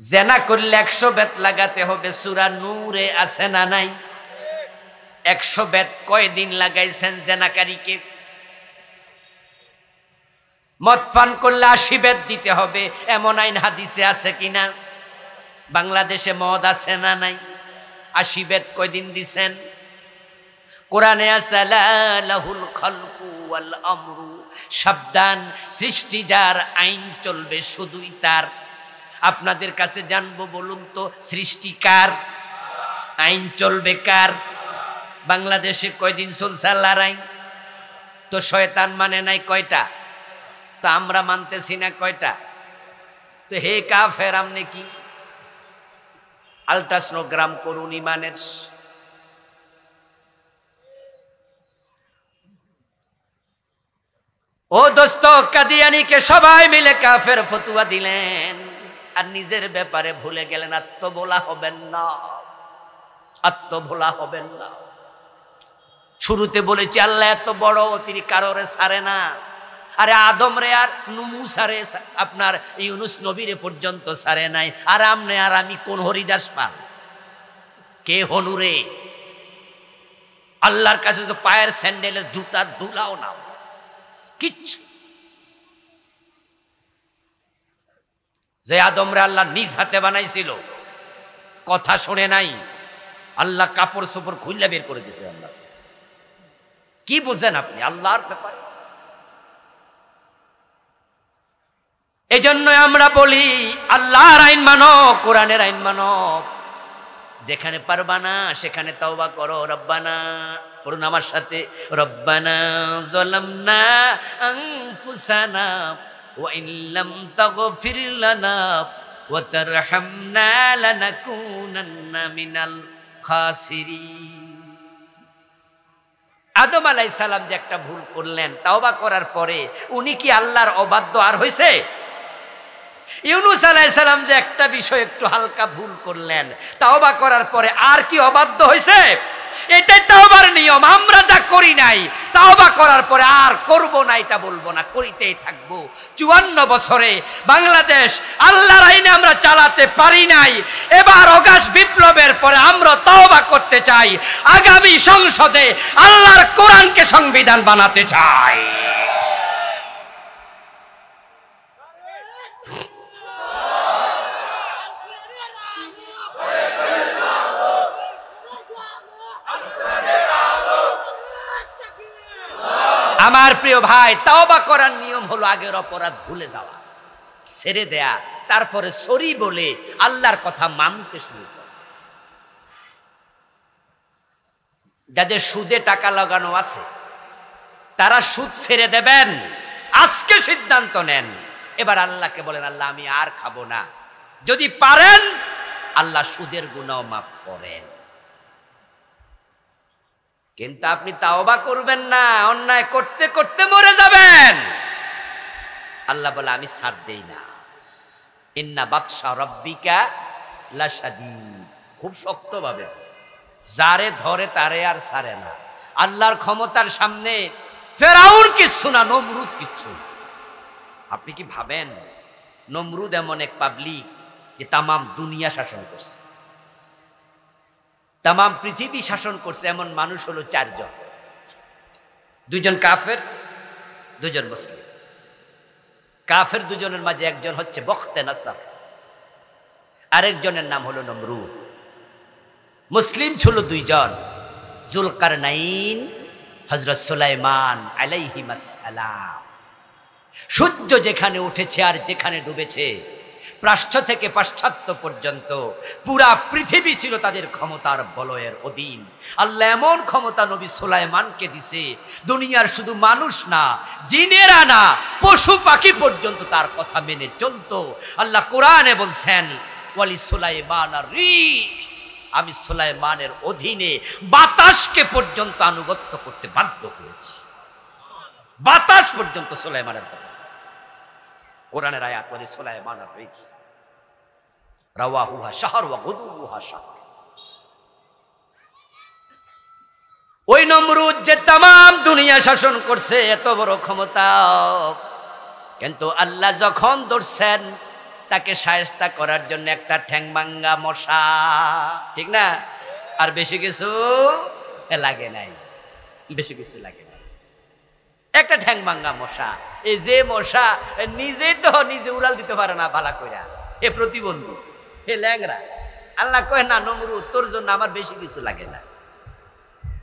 জেনা করলে 100 বেত লাগাতে হবে, সূরা নূরে আছে না নাই? 100 বেত কয়দিন লাগাইছেন জেনাকারীকে? মদ পান করলে 80 বেত দিতে হবে, এমন আইন হাদিসে আছে কিনা? বাংলাদেশে মদ আছে না নাই? 80 বেত কয়দিন দিছেন? কোরআনে আছে লাহুল খালকু ওয়াল আমরু, সাবধান, সৃষ্টি যার, আইন চলবে শুধুই তার। আপনাদের কাছে জানবো, বলুন তো সৃষ্টি কার, আইন চলবে কার? বাংলাদেশে কয়দিন চলছে আল্লাহর আইন? তো শয়তান মানে নাই কয়টা? তো আমরা মানতেছি না কয়টা? তো হে কাফের, আমনে কি আল্ট্রাসোনোগ্রাম করুন ইমানের। ও দোস্ত, কাদিয়ানীকে সবাই মিলে কাফের ফতুয়া দিলেন, আর নিজের ব্যাপারে ভুলে গেলেন। আত্মভোলা হবেন না, আত্মভোলা হবেন না। শুরুতে বলেছি আল্লাহ এত বড়, তিনি কারোরে ছাড়ে না। আরে আদম রে আর মুসারে, আপনার ইউনুস নবীরে পর্যন্ত ছাড়ে নাই। আর আমনে আর আমি কোন হরিদাস পাল? কে হনুরে? আল্লাহর কাছে তো পায়ের স্যান্ডেলের জুতার দুলাও না, কিচ্ছু। যে আদমরে আল্লাহ নিজ হাতে বানাইছিল, কথা শুনে নাই, আল্লাহ কাপড় চোপড় খুললে বের করে দিয়েছে। আল্লাহ কি বুঝেন আপনি আল্লাহর ব্যাপারে? এই জন্য আমরা বলি আল্লাহর আইন মানো, কোরআনের আইন মানো। যেখানে পারবা না সেখানে তওবা করো। রব্বানা, পড়ুন আমার সাথে, রব্বানা যালামনা আনফুসানা ওয়া ইন লাম তাগফির লানা ওয়া তারহামনা লানাকুনান্না মিনাল খাসিরিন। আদম আলাইহিস সালাম যে একটা ভুল করলেন, তওবা করার পরে উনি কি আল্লাহর অবাধ্য আর হইছে? ইউনুস আলাইহিস সালাম যে একটা বিষয় একটু হালকা ভুল করলেন, তওবা করার পরে আর কি অবাধ্য হইছে? এটাই তওবার নিয়ম। আমরা যা করি নাই, তওবা করার পরে আর করব না এটা বলবো না, করিতেই থাকবো। 54 বছরে বাংলাদেশ আল্লাহর আইনে আমরা চালাতে পারি নাই। এবার অগাস্ট বিপ্লবের পরে আমরা তওবা করতে চাই। আগামী সংসদে আল্লাহর কোরআনকে সংবিধান বানাতে চাই। আমার প্রিয় ভাই, তওবা করার নিয়ম হলো আগের অপরাধ ভুলে যাওয়া, ছেড়ে দেয়া, তারপরে সরি বলে আল্লাহর কথা মানতে শুরু করা। যাদের সুদে টাকা লাগানো আছে তারা সুদ ছেড়ে দেবেন, আজকে সিদ্ধান্ত নেন। এবার আল্লাহকে বলেন, আল্লাহ আমি আর খাবো না। যদি পারেন আল্লাহ সুদের গুনাহ মাফ করেন। কিন্তু আপনি তাওবা করবেন না, অন্যায় করতে করতে মরে যাবেন। আল্লাহ বলে আমি ছাড় দেই না। ইন্না বাতশা রাব্বিকা লাশাদীদ, খুব শক্তভাবে, যারে ধরে তারে আর ছাড়ে না। আল্লাহর ক্ষমতার সামনে ফেরাউন কিচ্ছু না, নমরুদ কিচ্ছু। আপনি কি ভাবেন নমরুদ এমন এক পাবলিক যে তামাম দুনিয়া শাসন করছে, তামাম পৃথিবী শাসন করছে? এমন মানুষ হলো 4 জন, 2 জন কাফের, 2 জন মুসলিম। কাফের 2 জনের মাঝে একজন হচ্ছে বখতে নাসর, আরেকজনের নাম হলো নমরুদ। মুসলিম ছিল 2 জন, যুলকারনাইন, হযরত সুলাইমান আলাইহিস সালাম। সূর্য যেখানে উঠেছে আর যেখানে ডুবেছে, প্রাচ্য থেকে পাশ্চাত্য পর্যন্ত পুরা পৃথিবী ছিল তাদের ক্ষমতার বলয়ের অধীন। আল্লাহ এমন ক্ষমতা নবী সুলাইমানকে দিছে, দুনিয়ার শুধু মানুষ না, জিনেরা না, পশু পাখি পর্যন্ত তার কথা মেনে চলতো। আল্লাহ কোরআনে বলছেন, ওয়ালি সুলাইমান আর-রিহ, আমি সুলাইমানের অধীনে বাতাসকে পর্যন্ত আনুগত্য করতে বাধ্য করেছি। বাতাস পর্যন্ত সুলাইমানের কথা। কোরআনের আয়াত, ওয়ালি সুলাইমান আর-রিহ। রাওয়াহুহা শাহর ওয়া গুদুহা শাহর। ওই নমরুদ যে তামাম দুনিয়া শাসন করছে, এত বড় ক্ষমতা, কিন্তু আল্লাহ যখন ধরছেন তাকে শায়েস্তা করার জন্য একটা ঠ্যাং ভাঙ্গা মশা, ঠিক না? আর বেশি কিছু লাগে নাই, বেশি কিছু লাগে নাই, একটা ঠ্যাং ভাঙ্গা মশা। এই যে মশা নিজে তো নিজে উড়াল দিতে পারে না ভালা কইরা, এ প্রতিবন্ধী, এ ল্যাংরা। আল্লাহ কয় না নমরুদ তোর জন্য আমার বেশি কিছু লাগে না।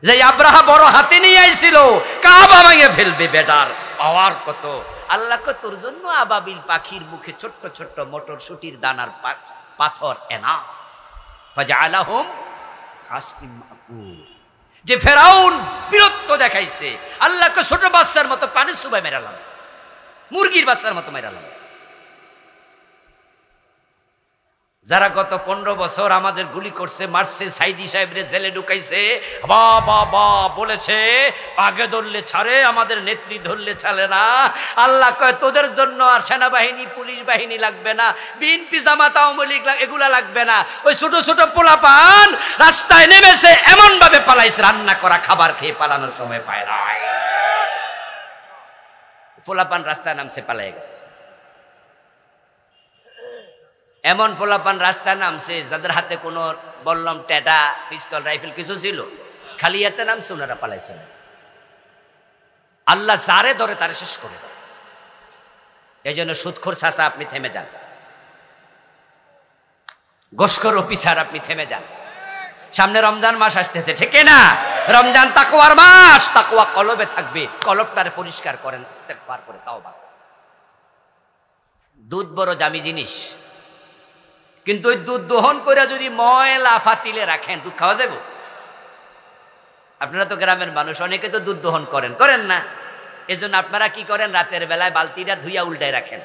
যে আব্রাহা বড় হাতি নিয়ে আইছিল কাবা ভেঙে ফেলবে, বেটার পাওয়ার কত। আল্লাহ কয় তোর জন্য আবাবিল পাখির মুখে ছোট্ট ছোট্ট মটরশুটির দানার পাথর এনাফ। ফাজআলাহুম কাসফিন মাকুল। যে ফেরাউন বীরত্ব দেখাইছে, আল্লাহকে ছোট বাচ্চার মতো পানি সুবাই মেরালাম, মুরগির বাচ্চার মতো মেরালাম। যারা গত 15 বছর আমাদের গুলি করছে, মারছে, সাইদি সাহেবরে জেলে ঢুকাইছে, বাবা বলেছে আগে ধরলে ছাড়ে, আমাদের নেত্রী ধরলে ছাড়ে না। আল্লাহ কয় তোদের জন্য আর সেনাবাহিনী পুলিশ বাহিনী লাগবে না, বিএনপি জামাত আওয়ামী লীগ এগুলা লাগবে না। ওই ছোট ছোট পোলাপান রাস্তায় নেমেছে, এমন ভাবে পালাইছে রান্না করা খাবার খেয়ে পালানোর সময় পায় না। পোলাপান রাস্তায় নামছে, পালাই গেছে। এমন পোলাপান রাস্তায় নামছে যাদের হাতে কোনো বললাম টেটা পিস্তল রাইফেল কিছু ছিল, খালি হাতে নামছে, ওনারা পালাইছে। আল্লাহ যারে ধরে তারে শেষ করে দেয়। এই জন্য সুদখোর চাচা আপনি থেমে যান, গোশখোর অফিসার আপনি থেমে যান। সামনে রমজান মাস আসতেছে, ঠিক না? রমজান তাকওয়ার মাস, তাকওয়া কলবে থাকবে, কলবটারে পরিষ্কার করেন, ইস্তেগফার করে তাওবা। দুধ বড় দামি জিনিস, কিন্তু ওই দুধ দহন করে যদি ময়লা ফাতিলে রাখেন, দুধ খাওয়া যাবে? আপনারা তো গ্রামের মানুষ, অনেকে তো দুধ দহন করেন না? এজন্য আপনারা কি করেন, রাতের বেলায় বালতিটা ধুইয়া উল্টায় রাখেন,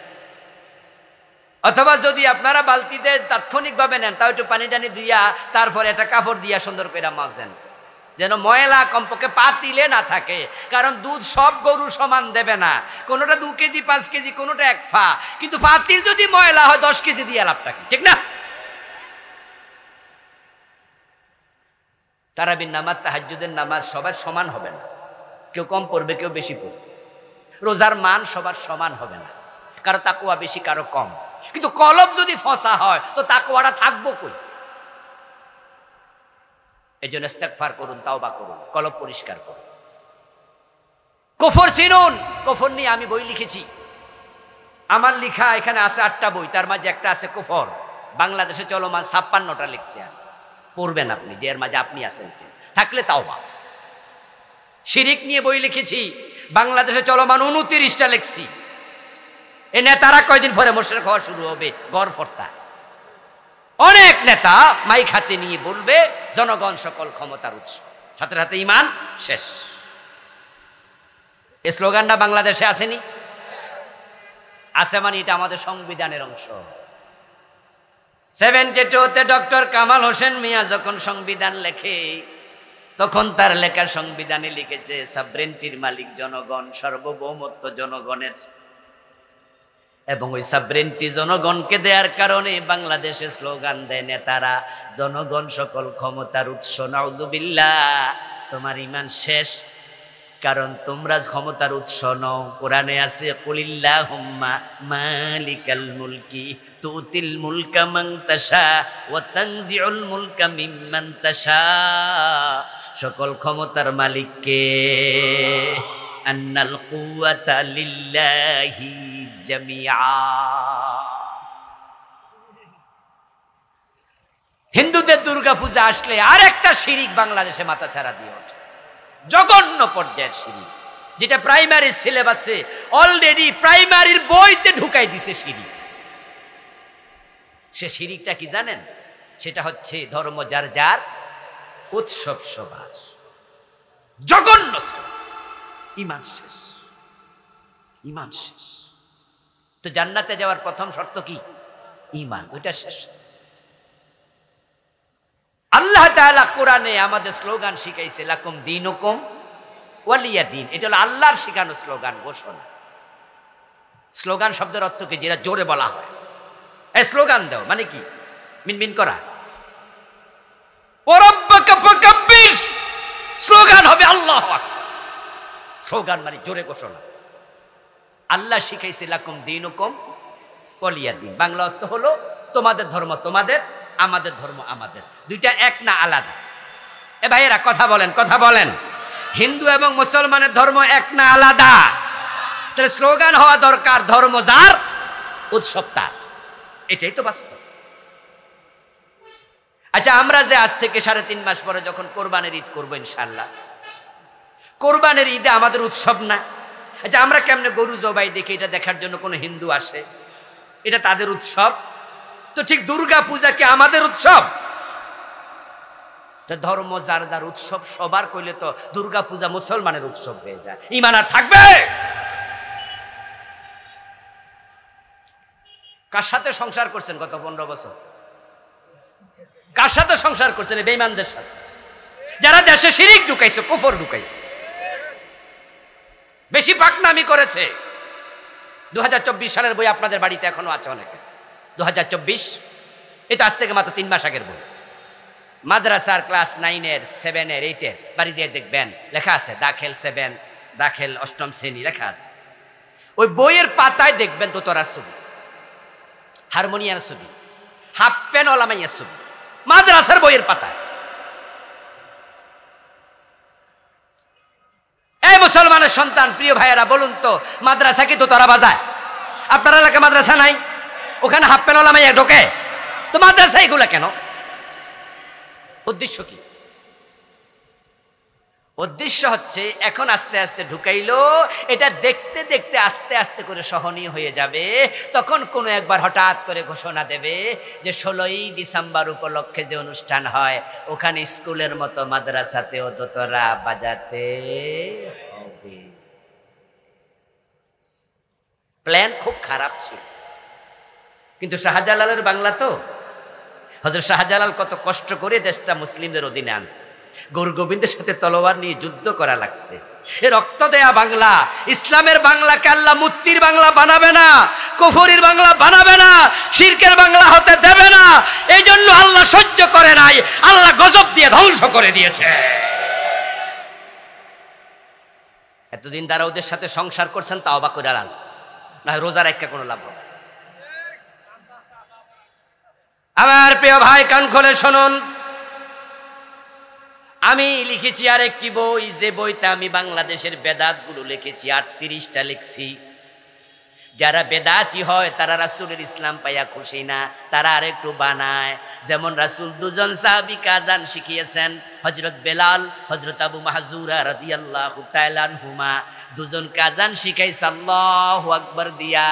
অথবা যদি আপনারা বালতিতে তাৎক্ষণিকভাবে নেন তাও একটু পানি টানি ধুইয়া তারপরে একটা কাপড় দিয়া সুন্দর করে মাজেন, যেন ময়লা কমপক্ষে পাতিলে না থাকে। কারণ দুধ সব গরু সমান দেবে না, কোনোটা 2 কেজি 5 কেজি, কোনোটা 1 ফা, কিন্তু পাতিল যদি ময়লা হয় 10 কেজি দিয়ে লাভটা কি, ঠিক না? তারাবির নামাজ, তাহাজ্জুদের নামাজ সবার সমান হবে না, কেউ কম পড়বে, কেউ বেশি পড়বে। রোজার মান সবার সমান হবে না, কারো তাকওয়া বেশি, কারো কম। কিন্তু কলব যদি ফসা হয় তো তাকওয়াটা থাকবো কই? এই জন্য ইস্তেগফার করুন, তাওবা করুন, কলব পরিষ্কার করুন। কুফর চিনুন। কুফর নিয়ে আমি বই লিখেছি, আমার লিখা এখানে আছে 8টা বই, তার মাঝে একটা আছে কুফর। বাংলাদেশে চলমান 56টা লিখছি। আর পড়বেন আপনি, যে এর মাঝে আপনি আছেন থাকলে তাওবা। শিরিক নিয়ে বই লিখেছি, বাংলাদেশে চলমান 29টা লিখছি। এই নেতারা কয়দিন পরে মুশরিক হওয়া শুরু হবে, গড়ফর্তা। অনেক নেতা মাইক হাতে নিয়ে বলবে জনগণ সকল ক্ষমতার উৎস, সাথে সাথে ঈমান শেষ। এই স্লোগানটা বাংলাদেশে আসেনি? আছে, মানে এটা আমাদের সংবিধানের অংশ। 72-তে ডক্টর কামাল হোসেন মিয়া যখন সংবিধান লেখে, তখন তার লেখা সংবিধানে লিখেছে সাবরেন্টির মালিক জনগণ, সার্বভৌমত্ব জনগণের। এবং ওই সাবরেন্টি জনগণকে দেওয়ার কারণে বাংলাদেশে স্লোগান দেয় নেতারা জনগণ সকল ক্ষমতার উৎস। নাউযুবিল্লাহ, তোমার ঈমান শেষ, কারণ তোমরা ক্ষমতার উৎস নও। কোরআনে আছে কুলিল্লাহুম্মা মালিকাল মুলকি তুতিল মুলকা মান তাশা ওয়া তানজিউল মুলকা মিম্মান তাশা। সকল ক্ষমতার মালিক কে? আন্নাল কুওয়াতা লিল্লাহি জামিআ। হিন্দুদের দুর্গা পূজা আসলে আরেকটা শিরিক বাংলাদেশে মাথাছাড়া দিয়ে ওঠে, জঘন্য পর্যায়ের শিরিক, যেটা প্রাইমারি সিলেবাসে অলরেডি প্রাইমারির বইতে ঢুকাই দিছে শিরিক। সে শিরিকটা কি জানেন? সেটা হচ্ছে ধর্ম যার যার, উৎসব সবার, জঘন্য। ঈমান শেষ, ঈমান শেষ। তো জান্নাতে যাওয়ার প্রথম শর্ত কি? ঈমান, ওইটা শেষ। আল্লাহ তাআলা কোরআনে আমাদের স্লোগান শিখাইছে লাকুম দীনুকুম ওয়ালিয়া দিন। এটা হলো আল্লাহর শিখানো স্লোগান, ঘোষণা। স্লোগান শব্দের অর্থ কি? যেটা জোরে বলা হয়। এই স্লোগান দাও মানে কি? মিনমিন করা। ওরাব্বাকা ফাকাব্বির, স্লোগান হবে আল্লাহু আকবার। স্লোগান মানে জোরে ঘোষণা। আল্লাহ শিখাইছে লাকুম দীনুকুম ওয়ালিয়া দ্বীন। বাংলা অর্থ হলো তোমাদের ধর্ম তোমাদের, আমাদের ধর্ম আমাদের। দুইটা এক না আলাদা? এ ভাইয়েরা কথা বলেন, কথা বলেন। হিন্দু এবং মুসলমানের ধর্ম এক না আলাদা? তাহলে স্লোগান হওয়া দরকার ধর্ম যার উৎসব তার। এটাই তো বাস্তব। আচ্ছা, আমরা যে আজ থেকে 3.5 মাস পরে যখন কোরবানির ঈদ করবো ইনশাআল্লাহ, কোরবানির ঈদে আমাদের উৎসব না? আচ্ছা, আমরা কেমনে গরু জবাই দেখি, এটা দেখার জন্য কোনো হিন্দু আসে? এটা তাদের উৎসব। তো ঠিক দুর্গা পূজা কি আমাদের উৎসব? ধর্ম যার যার উৎসব সবার কইলে তো দুর্গা পূজা মুসলমানের উৎসব হয়ে যায়। ঈমান আর থাকবে? কার সাথে সংসার করছেন গত 15 বছর? কার সাথে সংসার করছেন? বেঈমানদের সাথে, যারা দেশে শিরিক ঢুকাইছে, কুফর ঢুকাইছে, বেশি পাকনামি করেছে। 2024 সালের বই আপনাদের বাড়িতে এখনো আছে অনেকে। 2024, এটা আজ থেকে মাত্র 3 মাস আগের বই। মাদ্রাসার ক্লাস 9-এর 7-এর 8-এর বাড়ি যেয়ে দেখবেন লেখা আছে দাখিল 7, দাখিল 8ম শ্রেণী লেখা আছে। ওই বইয়ের পাতায় দেখবেন দোতরার ছবি, হারমোনিয়ার ছবি, হাফ প্যান্ট ওয়ালা মাইয়ার ছবি, মাদ্রাসার বইয়ের পাতায়। এই মুসলমানের সন্তান প্রিয় ভাইয়েরা, বলুন তো মাদ্রাসা কি দোতরা বাজায়? আপনার এলাকায় মাদ্রাসা নাই? ওখানে হাফ প্যান্ট ওয়ালা মাইয়া ঢোকে? তো মাদ্রাসা এগুলা কেন? উদ্দেশ্য কি? উদ্দেশ্য হচ্ছে এখন আস্তে আস্তে ঢুকাইলো, এটা দেখতে দেখতে আস্তে আস্তে করে সহনীয় হয়ে যাবে। তখন কোনো একবার হঠাৎ করে ঘোষণা দেবে যে 16ই ডিসেম্বর উপলক্ষে যে অনুষ্ঠান হয় ওখানে স্কুলের মতো মাদ্রাসাতেও দোতরা বাজাতে হবে। প্ল্যান খুব খারাপ ছিল, কিন্তু শাহজালালের বাংলা তো। হযরত শাহজালাল কত কষ্ট করে দেশটা মুসলিমদের অধীনে আনছে। গৌর গোবিন্দের সাথে তলোয়ার নিয়ে যুদ্ধ করা লাগছে। এ রক্ত দেয়া বাংলা, ইসলামের বাংলাকে আল্লাহ মূর্তির বাংলা বানাবে না, কুফরির বাংলা বানাবে না, শিরকের বাংলা হতে দেবে না। এই জন্য আল্লাহ সহ্য করে নাই, আল্লাহ গজব দিয়ে ধ্বংস করে দিয়েছে। এতদিন তারা ওদের সাথে সংসার করছেন, তাওবা করে আলান, না রোজা রাখা কোনো লাভ হবে? আমার প্রিয় ভাই কান খোলে শুনুন, আমি লিখেছি আর একটি বই, যে বইতে আমি বাংলাদেশের বেদাত গুলো লিখেছি, 38টা লিখছি। যারা বেদাতি হয় তারা রাসূলের ইসলাম পাইয়া খুশি না, তারা আর একটু বানায়। যেমন রাসূল 2জন সাহাবীকে আযান শিখিয়েছেন, হযরত বেলাল, হযরত আবু মাহজুরা রাদিয়াল্লাহু তাআলা আনহুমা। 2জনকে আযান শিখাইছে আল্লাহু আকবার দিয়া।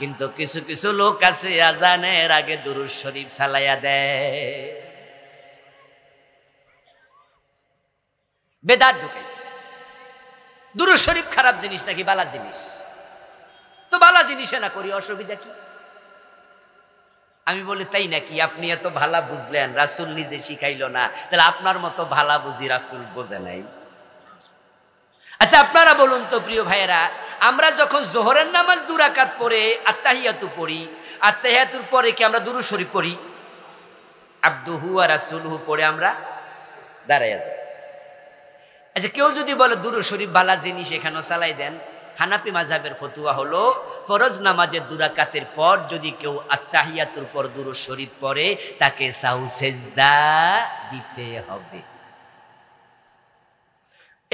কিন্তু কিছু কিছু লোক আছে আযানের আগে দুরূদ শরীফ চালাইয়া দেয়, বেদাত ঢুকাইছে। দুরূদ শরীফ খারাপ জিনিস নাকি বালা জিনিস? তো বালা জিনিসে না করি, অসুবিধা কি? আমি বলি তাই নাকি? আপনি এত ভালা বুঝলেন, রাসূল নিজে শিখাইল না, তাহলে আপনার মতো ভালা বুঝি রাসূল বোঝে নাই। আচ্ছা আপনারা বলুন তো প্রিয় ভাইয়েরা, আমরা যখন জোহরের নামাজ 2 রাকাত পড়ে আত্তাহিয়াতু পড়ি, আত্তাহিয়াতুর পরে কি আমরা দুরূদ শরীফ পড়ি? আবদুহু ওয়া রাসূলুহু পড়ে আমরা দাঁড়াইয়া যাই। আচ্ছা কেউ যদি বলে দুরূদ শরীফ বালা জিনিস, এখানেও চালাই দেন। হানাফি মাযহাবের ফতোয়া হলো ফরজ নামাজের 2 রাকাতের পর যদি কেউ আত্তাহিয়াতুর পর দুরূদ শরীফ পড়ে তাকে সাহু সেজদা দিতে হবে।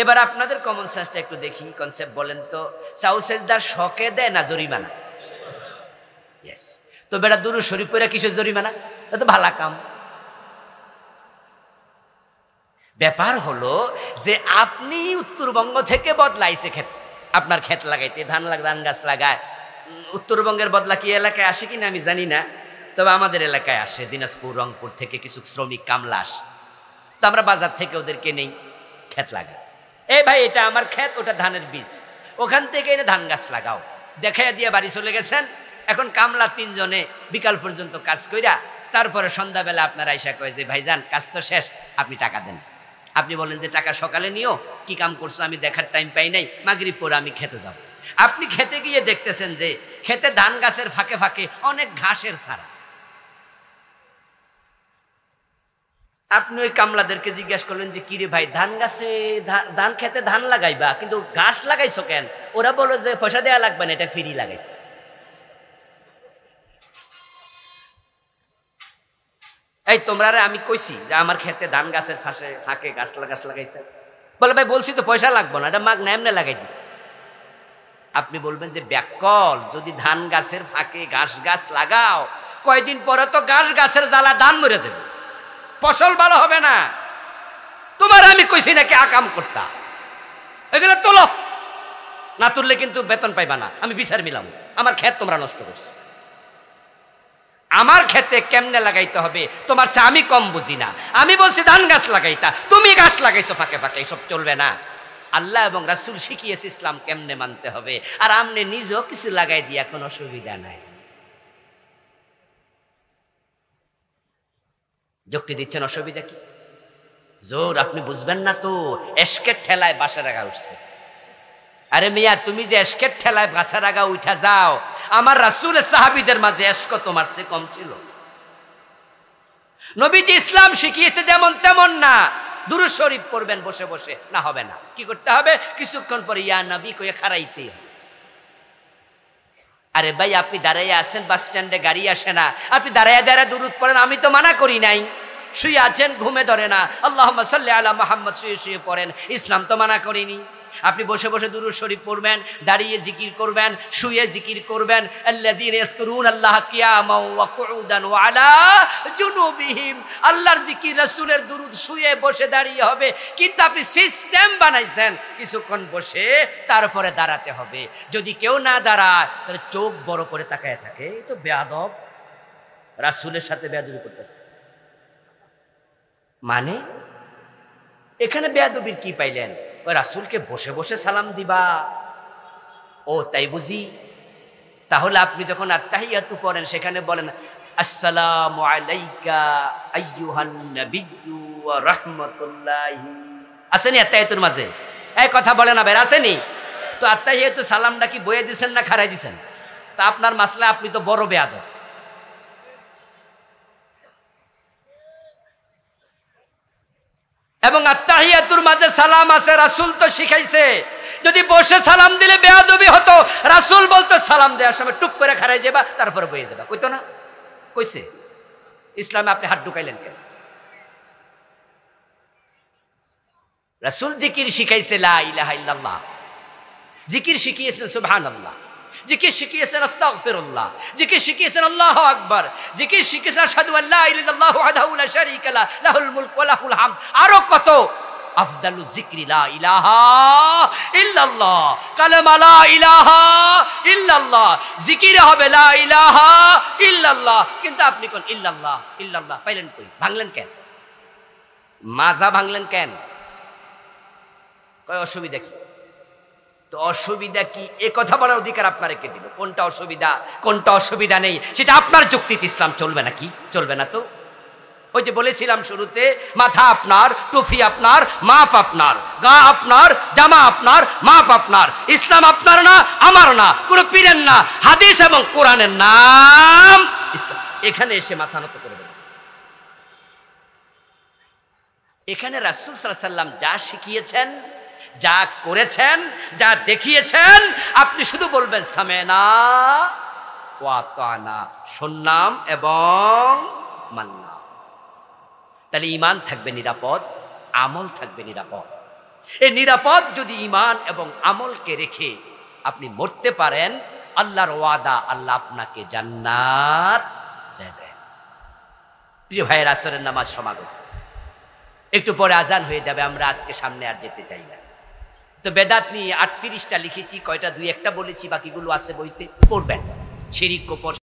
এবার আপনাদের কমন সেন্সটা একটু দেখি, কনসেপ্ট বলেন তো, সাহু সেজদা শকে দেয় না জরিমানা? ইয়েস। তো বেটা দুরূদ শরীফ পড়ে কিসের জরিমানা? এটা তো ভালা কাম। ব্যাপার হলো যে আপনি উত্তরবঙ্গ থেকে বদলাইছে ক্ষেত, আপনার ক্ষেত লাগাইতে ধান গাছ লাগায়। উত্তরবঙ্গের বদলা কি এলাকায় আসে কিনা আমি জানি না, তবে আমাদের এলাকায় আসে। দিনাজপুর, রংপুর থেকে কিছু শ্রমিক কামলা আসে, তো আমরা বাজার থেকে ওদেরকে নেই, ক্ষেত লাগাই। এই ভাই এটা আমার ক্ষেত, ওটা ধানের বীজ, ওখান থেকে এনে ধান গাছ লাগাও দেখাইয়া দিয়ে বাড়ি চলে গেছেন। এখন কামলা 3 জনে বিকাল পর্যন্ত কাজ কইরা তারপরে সন্ধ্যাবেলা আপনারা আইসা কয় যে ভাইজান কাজ তো শেষ, আপনি টাকা দেন। আপনি বলেন যে টাকা সকালে নিও, কি কাম করছো আমি দেখার টাইম পাই নাই, মাগরিব পরে আমি খেতে যাব। আপনি খেতে গিয়ে দেখতেছেন যে খেতে ধান গাছের ফাঁকে ফাঁকে অনেক ঘাসের ছাড়া। আপনি ওই কামলাদেরকে জিজ্ঞাসা করলেন যে কিরে ভাই ধান গাছে ধান খেতে ধান লাগাইবা কিন্তু গাছ লাগাইছো কেন? ওরা বলো যে পয়সা দেওয়া লাগবে না, এটা ফ্রি লাগাইছে। এই তোমরা আমি কইছি যে আমার খেতে ধান গাছের ফাঁকে গাছ লাগাইতে, বলে ভাই বলছি তো পয়সা লাগবো না, এটা মাগ না এমনি লাগাই দিছি। আপনি বলবেন যে ব্যাকল, যদি ধান গাছের ফাঁকে গাছ লাগাও কয়দিন পরে তো গাছের জ্বালা ধান মরে যাবে, ফসল ভালো হবে না। তোমার আমি কইছি নাকি আকাম করতা, এগুলো তোলো, না তুললে কিন্তু বেতন পাইবা না, আমি বিচার মিলাম। আমার ক্ষেত তোমরা নষ্ট করছো, আমার ক্ষেতে কেমনে লাগাইতে হবে তোমার সে আমি কম বুঝি না। আমি বলছি ধান গাছ লাগাইতা, তুমি গাছ লাগাইছো ফাঁকে ফাঁকে, এসব চলবে না। আল্লাহ এবং রাসূল শিখিয়েছে ইসলাম কেমনে মানতে হবে, আর আমনে নিজেও কিছু লাগাই দিয়া কোনো অসুবিধা নাই। যুক্তি দিচ্ছেন অসুবিধা কি? জোর আপনি বুঝবেন না তো, এসকের ঠেলায় বাসার আগা উঠছে। আরে মিয়া তুমি যে এসকের ঠেলায় বাসার আগা উঠা যাও, আমার রাসূলের সাহাবীদের মাঝে এসক তোমার চেয়ে কম ছিল? নবীজি ইসলাম শিখিয়েছে যেমন তেমন না। দুরূদ শরীফ পড়বেন বসে বসে, না হবে না, কি করতে হবে? কিছুক্ষণ পরে ইয়া নবী কইয়া খারাইতে। আরে ভাই আপনি দাঁড়াইয়া আছেন, বাস স্ট্যান্ডে গাড়ি আসে না, আপনি দাঁড়াইয়া দাঁড়ায় দুরূদ পড়েন, আমি তো মানা করি নাই। শুয়ে আছেন, ঘুমে ধরে না, আল্লাহুম্মা সাল্লি আলা মুহাম্মদ শুয়ে পড়েন, ইসলাম তো মানা করিনি। আপনি বসে বসে দুরূদ শরীফ পড়বেন, দাঁড়িয়ে জিকির করবেন, শুয়ে জিকির করবেন। আল্লাযীনা ইয়াযকুরুনাল্লাহা কিয়ামান ওয়া কুউদান ওয়া আলা জুনুবিহিম। আল্লাহর জিকির, রাসূলের দুরূদ শুয়ে বসে দাঁড়িয়ে হবে, কিন্তু আপনি সিস্টেম বানাইছেন কিছুক্ষণ বসে তারপরে দাঁড়াতে হবে। যদি কেউ না দাঁড়ায় তাহলে চোখ বড় করে তাকায় থাকে, এই তো বেয়াদব, রাসূলের সাথে বেয়াদবি করতেছে। মানে এখানে বেয়াদবির কি পাইলেন? রাসূলকে বসে বসে সালাম দিবা, ও তাই বুঝি? তাহলে আপনি যখন আত্তাহিয়াতু পড়েন সেখানে বলেন আসসালামু আলাইকা আইয়ুহান নাবিয়্যু ওয়া রাহমাতুল্লাহি। আসেনি আত্তাহিয়াতুর মাঝে? এই কথা বলে না ভাই, আসেনি? তো আত্তাহিয়াতু সালামটা কি বইয়ে দিছেন না খারাই দিছেন? তা আপনার মাসলা, আপনি তো বড় বেয়াদব। এবং আত্তাহিয়াতুর মাঝে সালাম আছে, রাসূল তো শিখাইছে। যদি বসে সালাম দিলে বেয়াদবি হতো, রাসূল বলতো সালাম দেওয়ার সময় টুপ করে খারাই যাবা, তারপর বইয়ে যাবা, কইতো না? কইছে? ইসলামে আপনি হাত ঢুকাইলেন কেন? রাসূল জিকির শিখাইছে লা ইলাহা ইল্লাল্লাহ, জিকির শিখিয়েছেন সুবহানাল্লাহ, জিকির শিখিয়েছেন আস্তাগফিরুল্লাহ, জিকির শিখিয়েছেন আল্লাহু আকবার, জিকির শিখিয়েছেন আশহাদু আল্লা ইলাহা ইল্লাল্লাহু ওয়াহদাহু লা শারীকা লাহু লাহুল মুলক ওয়া লাহুল হামদ। আরো কত আফদালু যিকরি লা ইলাহা ইল্লাল্লাহ, কালেমা লা ইলাহা ইল্লাল্লাহ, জিকির হবে লা ইলাহা ইল্লাল্লাহ, কিন্তু আপনি কোন ইল্লাল্লাহ ইল্লাল্লাহ পাইলেন কই? ভাঙলেন কেন? মাজা ভাঙলেন কেন? কয় অসুবিধা কি? তো অসুবিধা কি এ কথা বলার অধিকার আপনারে কে দিল? কোনটা অসুবিধা কোনটা অসুবিধা নেই সেটা আপনার যুক্তিতে ইসলাম চলবে নাকি? চলবে না তো। ওই যে বলেছিলাম শুরুতে, মাথা আপনার, টুপি আপনার, মাপ আপনার, গা আপনার, জামা আপনার, মাপ আপনার। ইসলাম আপনার না, আমার না, কোনো পীরের না, হাদিস এবং কোরআনের নাম ইসলাম। এখানে এসে মাথা নত করে দেবেন। এখানে রাসূল সাল্লাল্লাহু আলাইহি ওয়াসাল্লাম যা শিখিয়েছেন, যা করেছেন, যা দেখিয়েছেন, আপনি শুধু বলবেন সামেনা ওয়া আতানা, শুনলাম এবং মানলাম। তাহলে ঈমান থাকবে নিরাপদ, আমল থাকবে নিরাপদ। এই নিরাপদ যদি ঈমান এবং আমলকে রেখে আপনি মরতে পারেন, আল্লাহর ওয়াদা, আল্লাহ আপনাকে জান্নাত দেবেন। প্রিয় ভাইয়ের, আসরের নামাজ সমাগত, একটু পরে আজান হয়ে যাবে, আমরা আজকে সামনে আর যেতে চাই না। তো বেদাত নিয়ে 38টা লিখেছি, কয়টা 2-1টা বলেছি, বাকিগুলো আছে বইতে, পড়বেন। শিরিক, কুফর